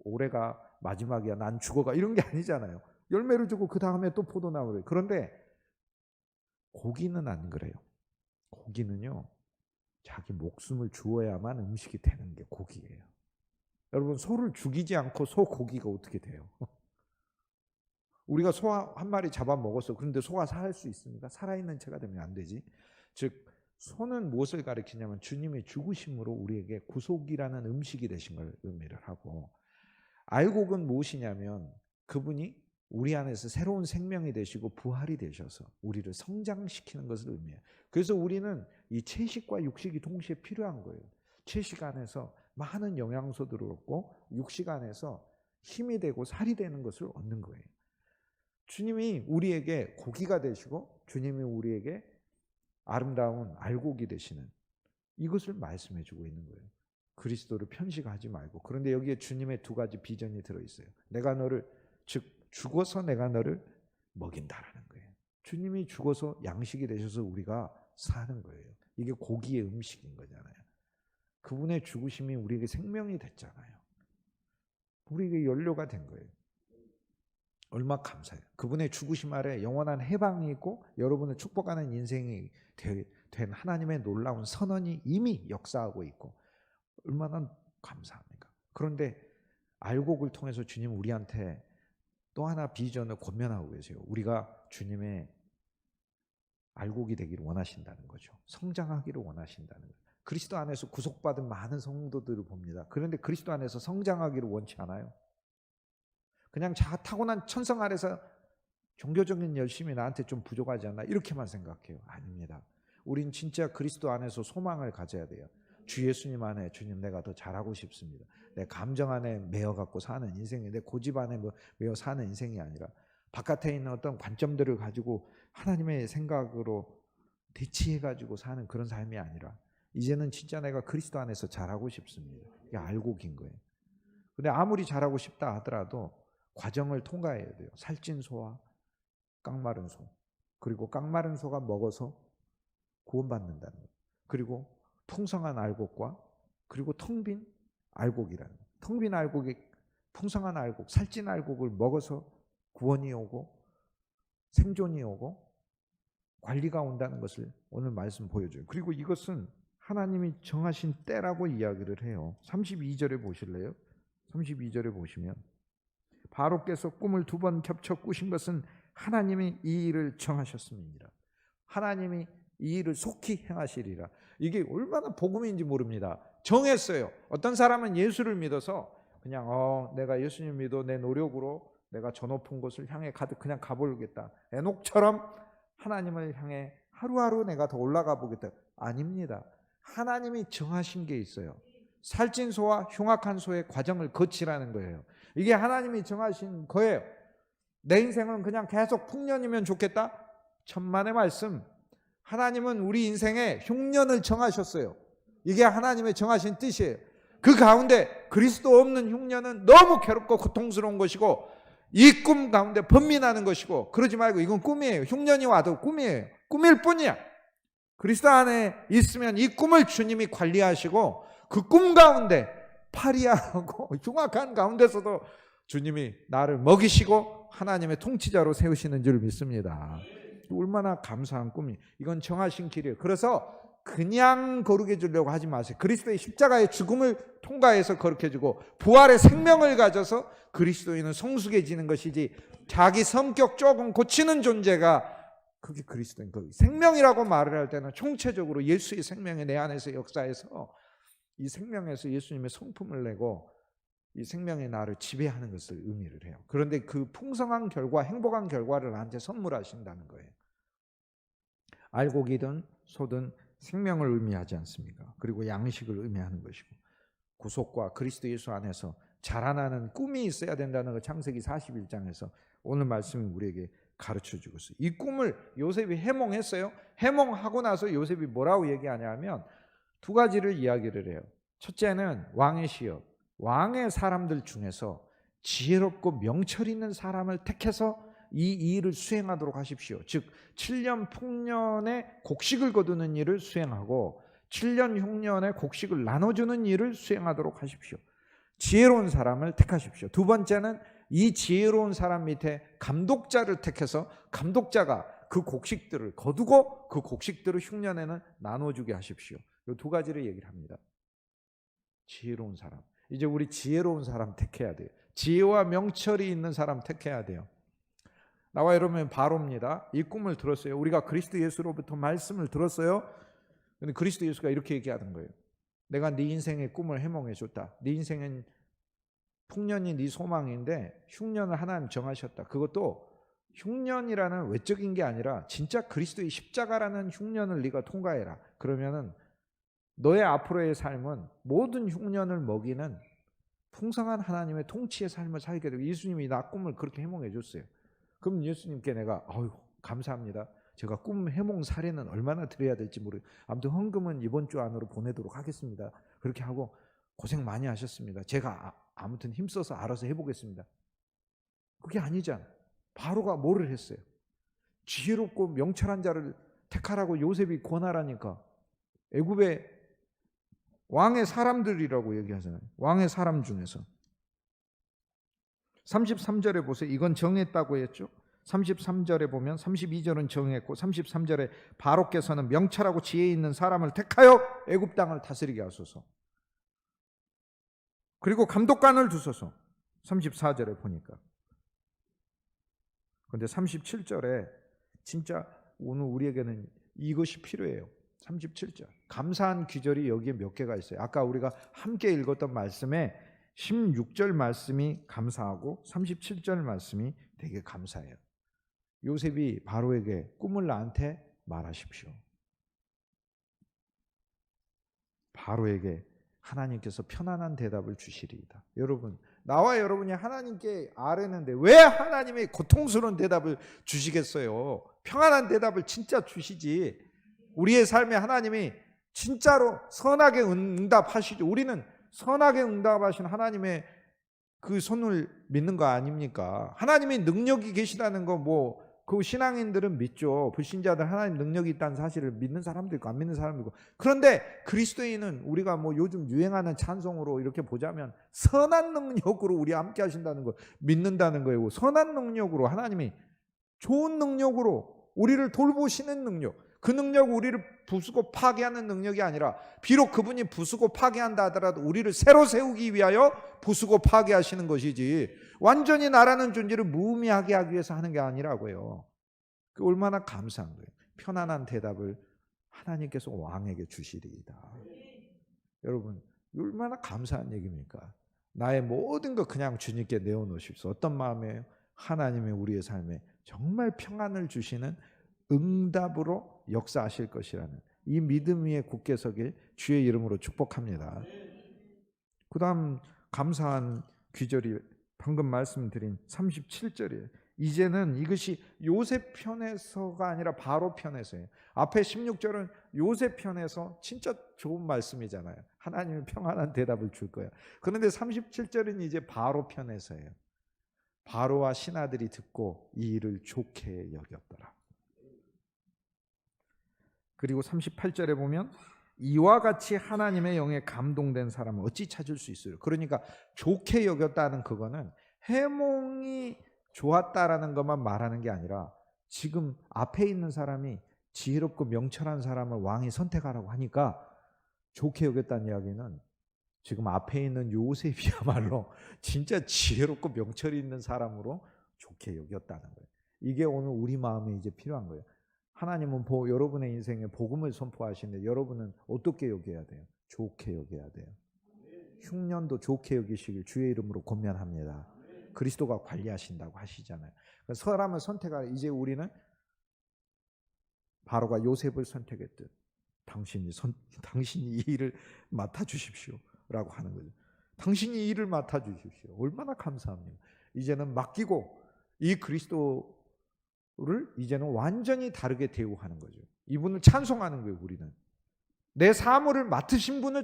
올해가 마지막이야 난 죽어가 이런 게 아니잖아요. 열매를 주고 그 다음에 또 포도나무를. 그런데 고기는 안 그래요. 고기는요 자기 목숨을 주어야만 음식이 되는 게 고기예요. 여러분 소를 죽이지 않고 소 고기가 어떻게 돼요? 우리가 소 한 마리 잡아먹었어. 그런데 소가 살 수 있습니까? 살아있는 채가 되면 안 되지. 즉 소는 무엇을 가리키냐면 주님의 죽으심으로 우리에게 구속이라는 음식이 되신 걸 의미를 하고, 알곡은 무엇이냐면 그분이 우리 안에서 새로운 생명이 되시고 부활이 되셔서 우리를 성장시키는 것을 의미해요. 그래서 우리는 이 채식과 육식이 동시에 필요한 거예요. 채식 안에서 많은 영양소들을 얻고 육식 안에서 힘이 되고 살이 되는 것을 얻는 거예요. 주님이 우리에게 고기가 되시고 주님이 우리에게 아름다운 알곡이 되시는 이것을 말씀해 주고 있는 거예요. 그리스도를 편식하지 말고. 그런데 여기에 주님의 두 가지 비전이 들어있어요. 내가 너를 즉 죽어서 내가 너를 먹인다라는 거예요. 주님이 죽어서 양식이 되셔서 우리가 사는 거예요. 이게 고기의 음식인 거잖아요. 그분의 죽으심이 우리에게 생명이 됐잖아요. 우리에게 연료가 된 거예요. 얼마나 감사해요. 그분의 죽으심 아래 영원한 해방이 있고 여러분을 축복하는 인생이 된 하나님의 놀라운 선언이 이미 역사하고 있고 얼마나 감사합니까? 그런데 알곡을 통해서 주님 우리한테 또 하나 비전을 권면하고 계세요. 우리가 주님의 알곡이 되기를 원하신다는 거죠. 성장하기를 원하신다는 거예요. 그리스도 안에서 구속받은 많은 성도들을 봅니다. 그런데 그리스도 안에서 성장하기를 원치 않아요. 그냥 타고난 천성 아래서 종교적인 열심이 나한테 좀 부족하지 않나 이렇게만 생각해요. 아닙니다. 우린 진짜 그리스도 안에서 소망을 가져야 돼요. 주 예수님 안에 주님 내가 더 잘하고 싶습니다. 내 감정 안에 매여 갖고 사는 인생이 내 고집 안에 매여 사는 인생이 아니라 바깥에 있는 어떤 관점들을 가지고 하나님의 생각으로 대치해 가지고 사는 그런 삶이 아니라 이제는 진짜 내가 그리스도 안에서 잘하고 싶습니다. 이게 알곡인 거예요. 근데 아무리 잘하고 싶다 하더라도 과정을 통과해야 돼요. 살찐 소와 깡마른 소. 그리고 깡마른 소가 먹어서 구원받는다는 거예요. 그리고 풍성한 알곡과 그리고 텅 빈 알곡이라는 거예요. 텅 빈 알곡이 풍성한 알곡, 살찐 알곡을 먹어서 구원이 오고 생존이 오고 관리가 온다는 것을 오늘 말씀 보여줘요. 그리고 이것은 하나님이 정하신 때라고 이야기를 해요. 32절에 보실래요? 32절에 보시면 바로께서 꿈을 2번 겹쳐 꾸신 것은 하나님이 이 일을 정하셨음이니라. 하나님이 이 일을 속히 행하시리라. 이게 얼마나 복음인지 모릅니다. 정했어요. 어떤 사람은 예수를 믿어서 그냥 내가 예수님 믿어 내 노력으로 내가 저 높은 곳을 향해 그냥 가보겠다. 에녹처럼 하나님을 향해 하루하루 내가 더 올라가 보겠다. 아닙니다. 하나님이 정하신 게 있어요. 살찐 소와 흉악한 소의 과정을 거치라는 거예요. 이게 하나님이 정하신 거예요. 내 인생은 그냥 계속 풍년이면 좋겠다? 천만의 말씀. 하나님은 우리 인생에 흉년을 정하셨어요. 이게 하나님의 정하신 뜻이에요. 그 가운데 그리스도 없는 흉년은 너무 괴롭고 고통스러운 것이고 이 꿈 가운데 번민하는 것이고, 그러지 말고 이건 꿈이에요. 흉년이 와도 꿈이에요. 꿈일 뿐이야. 그리스도 안에 있으면 이 꿈을 주님이 관리하시고, 그 꿈 가운데 파리하고 흉악한 가운데서도 주님이 나를 먹이시고 하나님의 통치자로 세우시는 줄 믿습니다. 얼마나 감사한 꿈이. 이건 정하신 길이에요. 그래서 그냥 거룩해 주려고 하지 마세요. 그리스도의 십자가의 죽음을 통과해서 거룩해 주고 부활의 생명을 가져서 그리스도인은 성숙해지는 것이지, 자기 성격 조금 고치는 존재가 그게 그리스도인 거예요. 생명이라고 말을 할 때는 총체적으로 예수의 생명이 내 안에서 역사해서 이 생명에서 예수님의 성품을 내고 이 생명의 나를 지배하는 것을 의미를 해요. 그런데 그 풍성한 결과, 행복한 결과를 나한테 선물하신다는 거예요. 알곡이든 소든 생명을 의미하지 않습니까? 그리고 양식을 의미하는 것이고, 구속과 그리스도 예수 안에서 자라나는 꿈이 있어야 된다는 걸 창세기 41장에서 오늘 말씀이 우리에게 가르쳐주고 있어요. 이 꿈을 요셉이 해몽했어요. 해몽하고 나서 요셉이 뭐라고 얘기하냐면 두 가지를 이야기를 해요. 첫째는 왕의 시업, 왕의 사람들 중에서 지혜롭고 명철 있는 사람을 택해서 이 일을 수행하도록 하십시오. 즉 7년 풍년의 곡식을 거두는 일을 수행하고 7년 흉년의 곡식을 나눠주는 일을 수행하도록 하십시오. 지혜로운 사람을 택하십시오. 두 번째는 이 지혜로운 사람 밑에 감독자를 택해서 감독자가 그 곡식들을 거두고 그 곡식들을 흉년에는 나눠주게 하십시오. 이 두 가지를 얘기를 합니다. 지혜로운 사람. 이제 우리 지혜로운 사람 택해야 돼요. 지혜와 명철이 있는 사람 택해야 돼요. 나와 여러분 바로입니다. 이 꿈을 들었어요. 우리가 그리스도 예수로부터 말씀을 들었어요. 근데 그리스도 예수가 이렇게 얘기하는 거예요. 내가 네 인생의 꿈을 해몽해 줬다. 네 인생은 풍년이 네 소망인데 흉년을 하나님 정하셨다. 그것도 흉년이라는 외적인 게 아니라 진짜 그리스도의 십자가라는 흉년을 네가 통과해라. 그러면은 너의 앞으로의 삶은 모든 흉년을 먹이는 풍성한 하나님의 통치의 삶을 살게 되고, 예수님이 나 꿈을 그렇게 해몽해 줬어요. 그럼 예수님께 내가 감사합니다. 제가 꿈 해몽 사례는 얼마나 드려야 될지 모르겠어요. 아무튼 헌금은 이번 주 안으로 보내도록 하겠습니다. 그렇게 하고 고생 많이 하셨습니다. 제가 아무튼 힘써서 알아서 해보겠습니다. 그게 아니잖아. 바로가 뭐를 했어요? 지혜롭고 명철한 자를 택하라고 요셉이 권하라니까. 애굽의 왕의 사람들이라고 얘기하잖아요. 왕의 사람 중에서. 33절에 보세요. 이건 정했다고 했죠. 33절에 보면 32절은 정했고 33절에 바로께서는 명철하고 지혜 있는 사람을 택하여 애굽 땅을 다스리게 하소서. 그리고 감독관을 두소서. 34절에 보니까. 그런데 37절에 진짜 오늘 우리에게는 이것이 필요해요. 37절. 감사한 귀절이 여기에 몇 개가 있어요. 아까 우리가 함께 읽었던 말씀에 16절 말씀이 감사하고 37절 말씀이 되게 감사해요. 요셉이 바로에게 꿈을 나한테 말하십시오. 바로에게 하나님께서 편안한 대답을 주시리이다. 여러분, 나와 여러분이 하나님께 아뢰는데 왜 하나님이 고통스러운 대답을 주시겠어요? 평안한 대답을 진짜 주시지. 우리의 삶에 하나님이 진짜로 선하게 응답하시죠. 우리는 선하게 응답하신 하나님의 그 손을 믿는 거 아닙니까? 하나님의 능력이 계시다는 거 그 신앙인들은 믿죠. 불신자들 하나님 능력이 있다는 사실을 믿는 사람도 있고 안 믿는 사람도 있고. 그런데 그리스도인은 우리가 요즘 유행하는 찬송으로 이렇게 보자면 선한 능력으로 우리 함께 하신다는 거 믿는다는 거예요. 선한 능력으로 하나님이 좋은 능력으로 우리를 돌보시는 능력, 그 능력 우리를 부수고 파괴하는 능력이 아니라, 비록 그분이 부수고 파괴한다 하더라도 우리를 새로 세우기 위하여 부수고 파괴하시는 것이지 완전히 나라는 존재를 무의미하게 하기 위해서 하는 게 아니라고요. 그 얼마나 감사한 거예요. 편안한 대답을 하나님께서 왕에게 주시리이다. 여러분, 얼마나 감사한 얘기입니까? 나의 모든 것 그냥 주님께 내어놓으십시오. 어떤 마음이에요? 하나님의 우리의 삶에 정말 평안을 주시는 응답으로 역사하실 것이라는 이 믿음 위에 굳게 서길 주의 이름으로 축복합니다. 그 다음 감사한 귀절이 방금 말씀드린 37절이에요. 이제는 이것이 요셉 편에서가 아니라 바로 편에서예요. 앞에 16절은 요셉 편에서 진짜 좋은 말씀이잖아요. 하나님은 평안한 대답을 줄 거야. 그런데 37절은 이제 바로 편에서예요. 바로와 신하들이 듣고 이 일을 좋게 여겼더라. 그리고 38절에 보면 이와 같이 하나님의 영에 감동된 사람은 어찌 찾을 수 있어요? 그러니까 좋게 여겼다는 그거는 해몽이 좋았다라는 것만 말하는 게 아니라 지금 앞에 있는 사람이 지혜롭고 명철한 사람을 왕이 선택하라고 하니까 좋게 여겼다는 이야기는 지금 앞에 있는 요셉이야말로 진짜 지혜롭고 명철이 있는 사람으로 좋게 여겼다는 거예요. 이게 오늘 우리 마음에 이제 필요한 거예요. 하나님은 여러분의 인생에 복음을 선포하시는데 여러분은 어떻게 여겨야 돼요? 좋게 여겨야 돼요. 흉년도 좋게 여기시길 주의 이름으로 권면합니다. 그리스도가 관리하신다고 하시잖아요. 사람을 선택할 이제 우리는 바로가 요셉을 선택했듯 당신이 이 일을 맡아주십시오 라고 하는 거죠. 당신이 이 일을 맡아주십시오. 얼마나 감사합니까? 이제는 맡기고 이 그리스도를 이제는 완전히 다르게 대우하는 거죠. 이분을 찬송하는 거예요. 우리는 내 사물을 맡으신 분을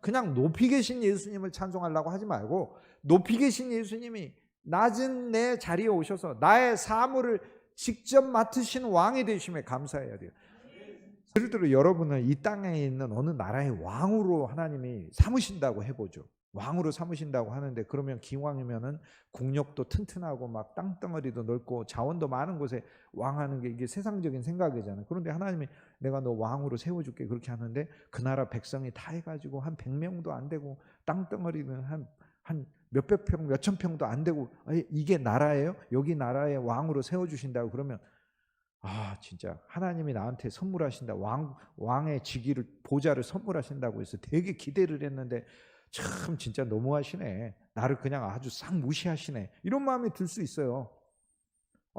그냥 높이 계신 예수님을 찬송하려고 하지 말고 높이 계신 예수님이 낮은 내 자리에 오셔서 나의 사물을 직접 맡으신 왕이 되심에 감사해야 돼요. 예를 들어 여러분은 이 땅에 있는 어느 나라의 왕으로 하나님이 삼으신다고 해보죠. 왕으로 삼으신다고 하는데 그러면 기왕이면은 국력도 튼튼하고 막 땅덩어리도 넓고 자원도 많은 곳에 왕하는 게 이게 세상적인 생각이잖아요. 그런데 하나님이 내가 너 왕으로 세워줄게 그렇게 하는데 그 나라 백성이 다 해가지고 한 100명도 안 되고 땅덩어리는 한 몇백 평, 몇천 평도 안 되고 이게 나라예요? 여기 나라에 왕으로 세워주신다고 그러면 진짜 하나님이 나한테 선물하신다. 왕의 직위를 보좌를 선물하신다고 해서 되게 기대를 했는데 참 진짜 너무하시네. 나를 그냥 아주 싹 무시하시네. 이런 마음이 들 수 있어요.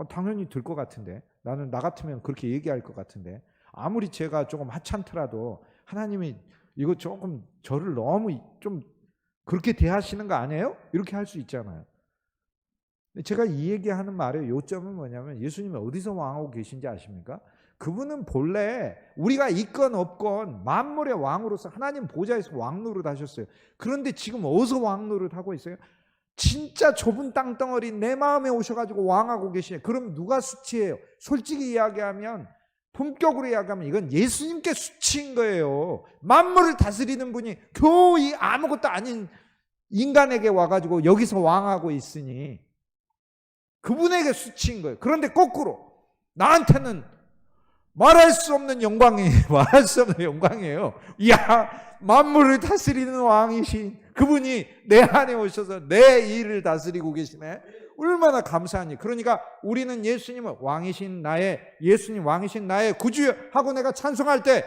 당연히 들 것 같은데 나는 나 같으면 그렇게 얘기할 것 같은데 아무리 제가 조금 하찮더라도 하나님이 이거 조금 저를 너무 좀 그렇게 대하시는 거 아니에요? 이렇게 할 수 있잖아요. 제가 이 얘기하는 말의 요점은 뭐냐면 예수님이 어디서 왕하고 계신지 아십니까? 그분은 본래 우리가 있건 없건 만물의 왕으로서 하나님 보좌에서 왕 노릇하셨어요. 그런데 지금 어디서 왕 노릇하고 있어요? 진짜 좁은 땅덩어리 내 마음에 오셔가지고 왕하고 계시네. 그럼 누가 수치예요? 솔직히 이야기하면 본격으로 이야기하면 이건 예수님께 수치인 거예요. 만물을 다스리는 분이 겨우 이 아무것도 아닌 인간에게 와가지고 여기서 왕하고 있으니 그분에게 수치인 거예요. 그런데 거꾸로 나한테는 말할 수 없는 영광이에요. 말할 수 없는 영광이에요. 이야, 만물을 다스리는 왕이신 그분이 내 안에 오셔서 내 일을 다스리고 계시네. 얼마나 감사하니. 그러니까 우리는 예수님을 예수님 왕이신 나의 구주 하고 내가 찬송할 때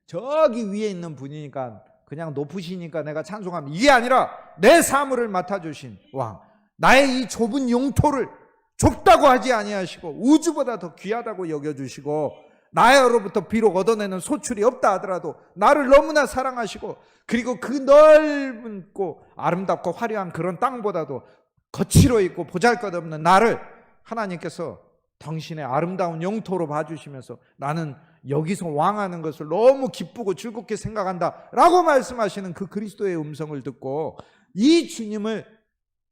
저기 위에 있는 분이니까 그냥 높으시니까 내가 찬송하면 이게 아니라 내 사물을 맡아주신 왕, 나의 이 좁은 영토를 좁다고 하지 아니하시고 우주보다 더 귀하다고 여겨주시고 나로부터 비록 얻어내는 소출이 없다 하더라도 나를 너무나 사랑하시고 그리고 그 넓고 아름답고 화려한 그런 땅보다도 거칠어 있고 보잘것없는 나를 하나님께서 당신의 아름다운 영토로 봐주시면서 나는 여기서 왕하는 것을 너무 기쁘고 즐겁게 생각한다 라고 말씀하시는 그 그리스도의 음성을 듣고 이 주님을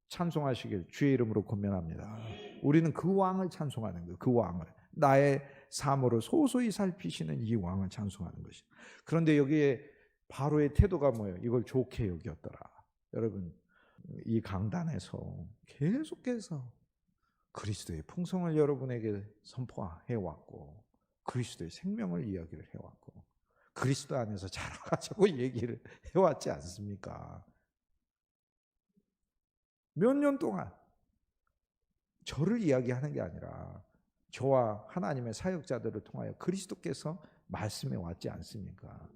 찬송하시길 주의 이름으로 권면합니다. 우리는 그 왕을 찬송하는 거예요. 그 왕을 나의 사물을 소소히 살피시는 이 왕을 찬송하는 것이죠. 그런데 여기에 바로의 태도가 뭐예요? 이걸 좋게 여겼더라. 여러분 이 강단에서 계속해서 그리스도의 풍성을 여러분에게 선포해왔고 그리스도의 생명을 이야기를 해왔고 그리스도 안에서 자라가자고 얘기를 해왔지 않습니까? 몇 년 동안 저를 이야기하는 게 아니라 저와 하나님의 사역자들을 통하여 그리스도께서 말씀해 왔지 않습니까?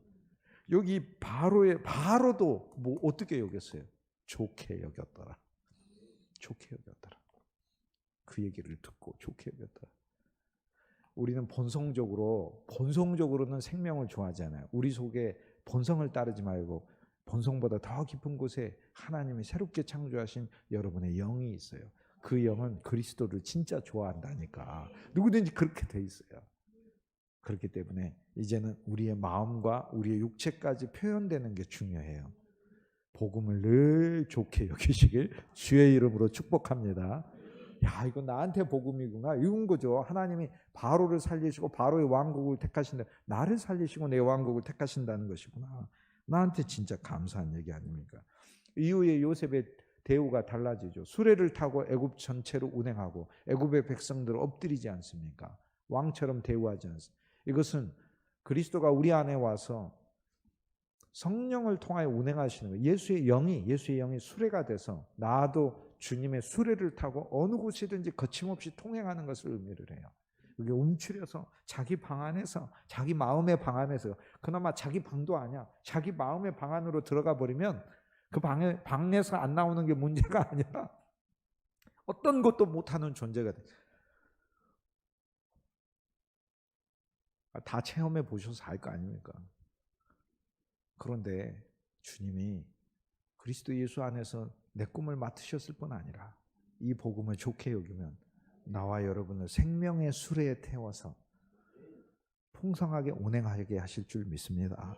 여기 바로도 뭐 어떻게 여겼어요? 좋게 여겼더라. 좋게 여겼더라. 그 얘기를 듣고 좋게 여겼더라. 우리는 본성적으로는 생명을 좋아하잖아요. 우리 속에 본성을 따르지 말고 본성보다 더 깊은 곳에 하나님이 새롭게 창조하신 여러분의 영이 있어요. 그 영은 그리스도를 진짜 좋아한다니까. 누구든지 그렇게 돼 있어요. 그렇기 때문에 이제는 우리의 마음과 우리의 육체까지 표현되는 게 중요해요. 복음을 늘 좋게 여기시길 주의 이름으로 축복합니다. 야, 이거 나한테 복음이구나. 이건 거죠. 하나님이 바로를 살리시고 바로의 왕국을 택하신다. 나를 살리시고 내 왕국을 택하신다는 것이구나. 나한테 진짜 감사한 얘기 아닙니까? 이후에 요셉의 대우가 달라지죠. 수레를 타고 애굽 전체로 운행하고 애굽의 백성들을 엎드리지 않습니까? 왕처럼 대우하지 않습니까? 이것은 그리스도가 우리 안에 와서 성령을 통하여 운행하시는 거예요. 예수의 영이 수레가 돼서 나도 주님의 수레를 타고 어느 곳이든지 거침없이 통행하는 것을 의미를 해요. 이게 움츠려서 자기 방 안에서, 자기 마음의 방 안에서, 그나마 자기 방도 아니야, 자기 마음의 방 안으로 들어가 버리면 그 방에서 안 나오는 게 문제가 아니라 어떤 것도 못하는 존재가 돼. 다 체험해 보셔서 알 거 아닙니까? 그런데 주님이 그리스도 예수 안에서 내 꿈을 맡으셨을 뿐 아니라 이 복음을 좋게 여기면 나와 여러분을 생명의 수레에 태워서 풍성하게 운행하게 하실 줄 믿습니다.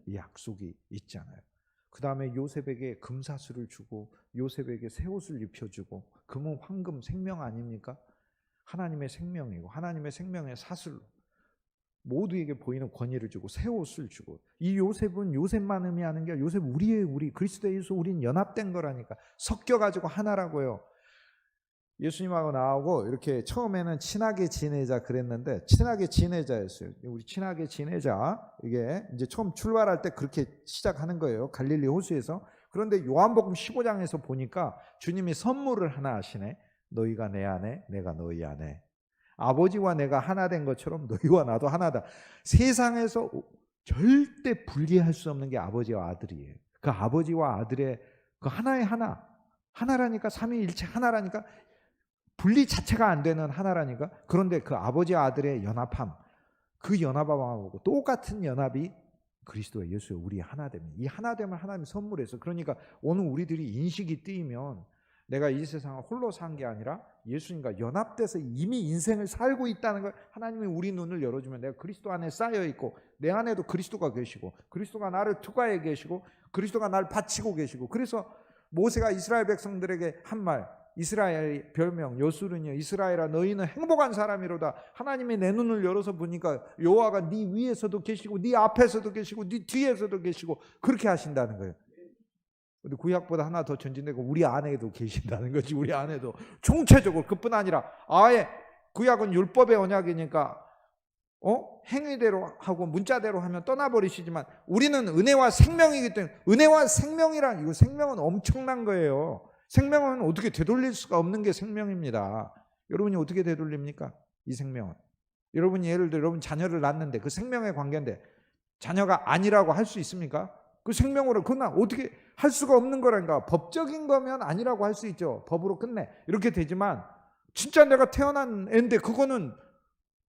이 약속이 있잖아요. 그 다음에 요셉에게 금사슬을 주고 요셉에게 새 옷을 입혀주고, 금은 황금 생명 아닙니까? 하나님의 생명이고 하나님의 생명의 사슬로 모두에게 보이는 권위를 주고 새 옷을 주고, 이 요셉은 요셉만 의미하는 게 요셉 우리 그리스도 예수 우린 연합된 거라니까. 섞여가지고 하나라고요. 예수님하고 나하고 이렇게 처음에는 친하게 지내자 그랬는데 친하게 지내자였어요. 우리 친하게 지내자, 이게 이제 처음 출발할 때 그렇게 시작하는 거예요. 갈릴리 호수에서. 그런데 요한복음 15장에서 보니까 주님이 선물을 하나 하시네. 너희가 내 안에 내가 너희 안에. 아버지와 내가 하나 된 것처럼 너희와 나도 하나다. 세상에서 절대 분리할 수 없는 게 아버지와 아들이에요. 그 아버지와 아들의 그 하나의 하나라니까. 삼위일체 하나라니까. 분리 자체가 안 되는 하나라니까. 그런데 그 아버지와 아들의 연합함, 그 연합하고 똑같은 연합이 그리스도와 예수의 우리 하나됨이. 이 하나됨을 하나님이 선물해서, 그러니까 오늘 우리들이 인식이 뜨이면 내가 이 세상을 홀로 산 게 아니라 예수님과 연합돼서 이미 인생을 살고 있다는 걸 하나님이 우리 눈을 열어주면, 내가 그리스도 안에 쌓여 있고 내 안에도 그리스도가 계시고 그리스도가 나를 투과해 계시고 그리스도가 나를 바치고 계시고. 그래서 모세가 이스라엘 백성들에게 한 말, 이스라엘 별명 여수르냐 이스라엘아 너희는 행복한 사람이로다. 하나님이 내 눈을 열어서 보니까 여호와가 네 위에서도 계시고 네 앞에서도 계시고 네 뒤에서도 계시고 그렇게 하신다는 거예요. 근데 구약보다 하나 더 전진되고 우리 안에도 계신다는 거지. 우리 안에도 총체적으로. 그뿐 아니라 아예 구약은 율법의 언약이니까 행위대로 하고 문자대로 하면 떠나버리시지만 우리는 은혜와 생명이기 때문에, 은혜와 생명이란, 이거 생명은 엄청난 거예요. 생명은 어떻게 되돌릴 수가 없는 게 생명입니다. 여러분이 어떻게 되돌립니까? 이 생명은. 여러분이 예를 들어 여러분 자녀를 낳는데 그 생명의 관계인데 자녀가 아니라고 할 수 있습니까? 그 생명으로 그건 어떻게 할 수가 없는 거라니까. 법적인 거면 아니라고 할 수 있죠. 법으로 끝내 이렇게 되지만 진짜 내가 태어난 애인데 그거는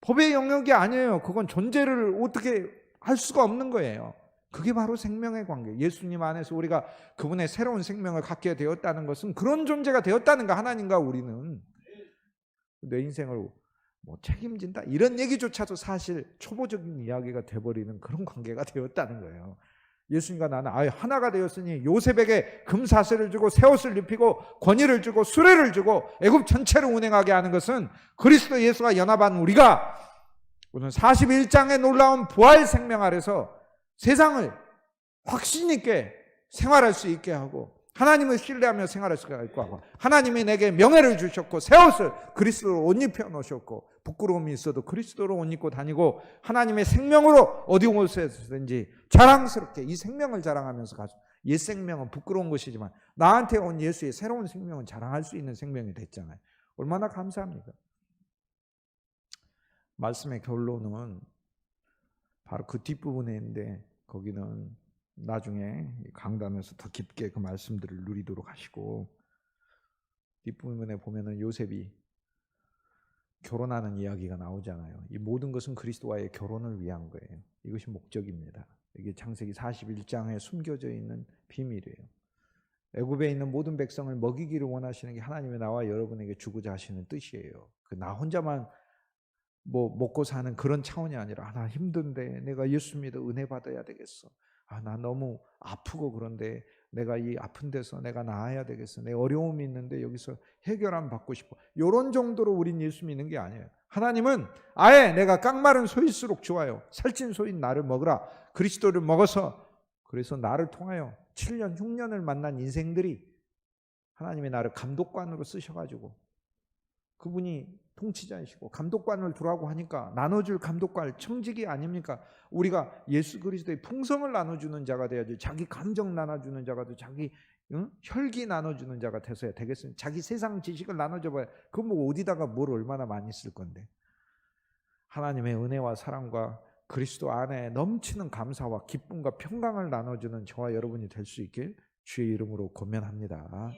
법의 영역이 아니에요. 그건 존재를 어떻게 할 수가 없는 거예요. 그게 바로 생명의 관계. 예수님 안에서 우리가 그분의 새로운 생명을 갖게 되었다는 것은 그런 존재가 되었다는 거. 하나님과 우리는 내 인생을 뭐 책임진다 이런 얘기조차도 사실 초보적인 이야기가 돼버리는 그런 관계가 되었다는 거예요. 예수님과 나는 아예 하나가 되었으니 요셉에게 금사슬을 주고 새 옷을 입히고 권위를 주고 수레를 주고 애굽 전체를 운행하게 하는 것은 그리스도 예수와 연합한 우리가 오늘 41장의 놀라운 부활 생명 아래서 세상을 확신 있게 생활할 수 있게 하고 하나님을 신뢰하며 생활할 수 있고 하고, 하나님이 내게 명예를 주셨고 새 옷을 그리스도로 옷 입혀 놓으셨고 부끄러움이 있어도 그리스도로 옷 입고 다니고 하나님의 생명으로 어디 곳에서든지 자랑스럽게 이 생명을 자랑하면서 가죠. 옛 생명은 부끄러운 것이지만 나한테 온 예수의 새로운 생명은 자랑할 수 있는 생명이 됐잖아요. 얼마나 감사합니까? 말씀의 결론은 바로 그 뒷부분에 있는데, 거기는 나중에 강단에서 더 깊게 그 말씀들을 누리도록 하시고, 뒷부분에 보면은 요셉이 결혼하는 이야기가 나오잖아요. 이 모든 것은 그리스도와의 결혼을 위한 거예요. 이것이 목적입니다. 이게 창세기 41장에 숨겨져 있는 비밀이에요. 애굽에 있는 모든 백성을 먹이기를 원하시는 게 하나님의 나와 여러분에게 주고자 하시는 뜻이에요. 그 나 혼자만 뭐 먹고 사는 그런 차원이 아니라, 나 힘든데 내가 예수 믿어 은혜 받아야 되겠어. 나 너무 아프고 그런데 내가 이 아픈 데서 내가 나아야 되겠어. 내 어려움이 있는데 여기서 해결함 받고 싶어. 이런 정도로 우린 예수 믿는 게 아니에요. 하나님은 아예 내가 깡마른 소일수록 좋아요. 살찐 소인 나를 먹으라. 그리스도를 먹어서 그래서 나를 통하여 7년, 6년을 만난 인생들이 하나님의 나를 감독관으로 쓰셔가지고 그분이 통치자이시고 감독관을 두라고 하니까 나눠줄 감독관 청직이 아닙니까? 우리가 예수 그리스도의 풍성을 나눠주는 자가 돼야지. 자기 감정 나눠주는 자가 돼. 자기 혈기 나눠주는 자가 돼서야 되겠습니다. 자기 세상 지식을 나눠줘봐야 그 뭐 어디다가 뭘 얼마나 많이 쓸 건데. 하나님의 은혜와 사랑과 그리스도 안에 넘치는 감사와 기쁨과 평강을 나눠주는 저와 여러분이 될 수 있길 주의 이름으로 권면합니다.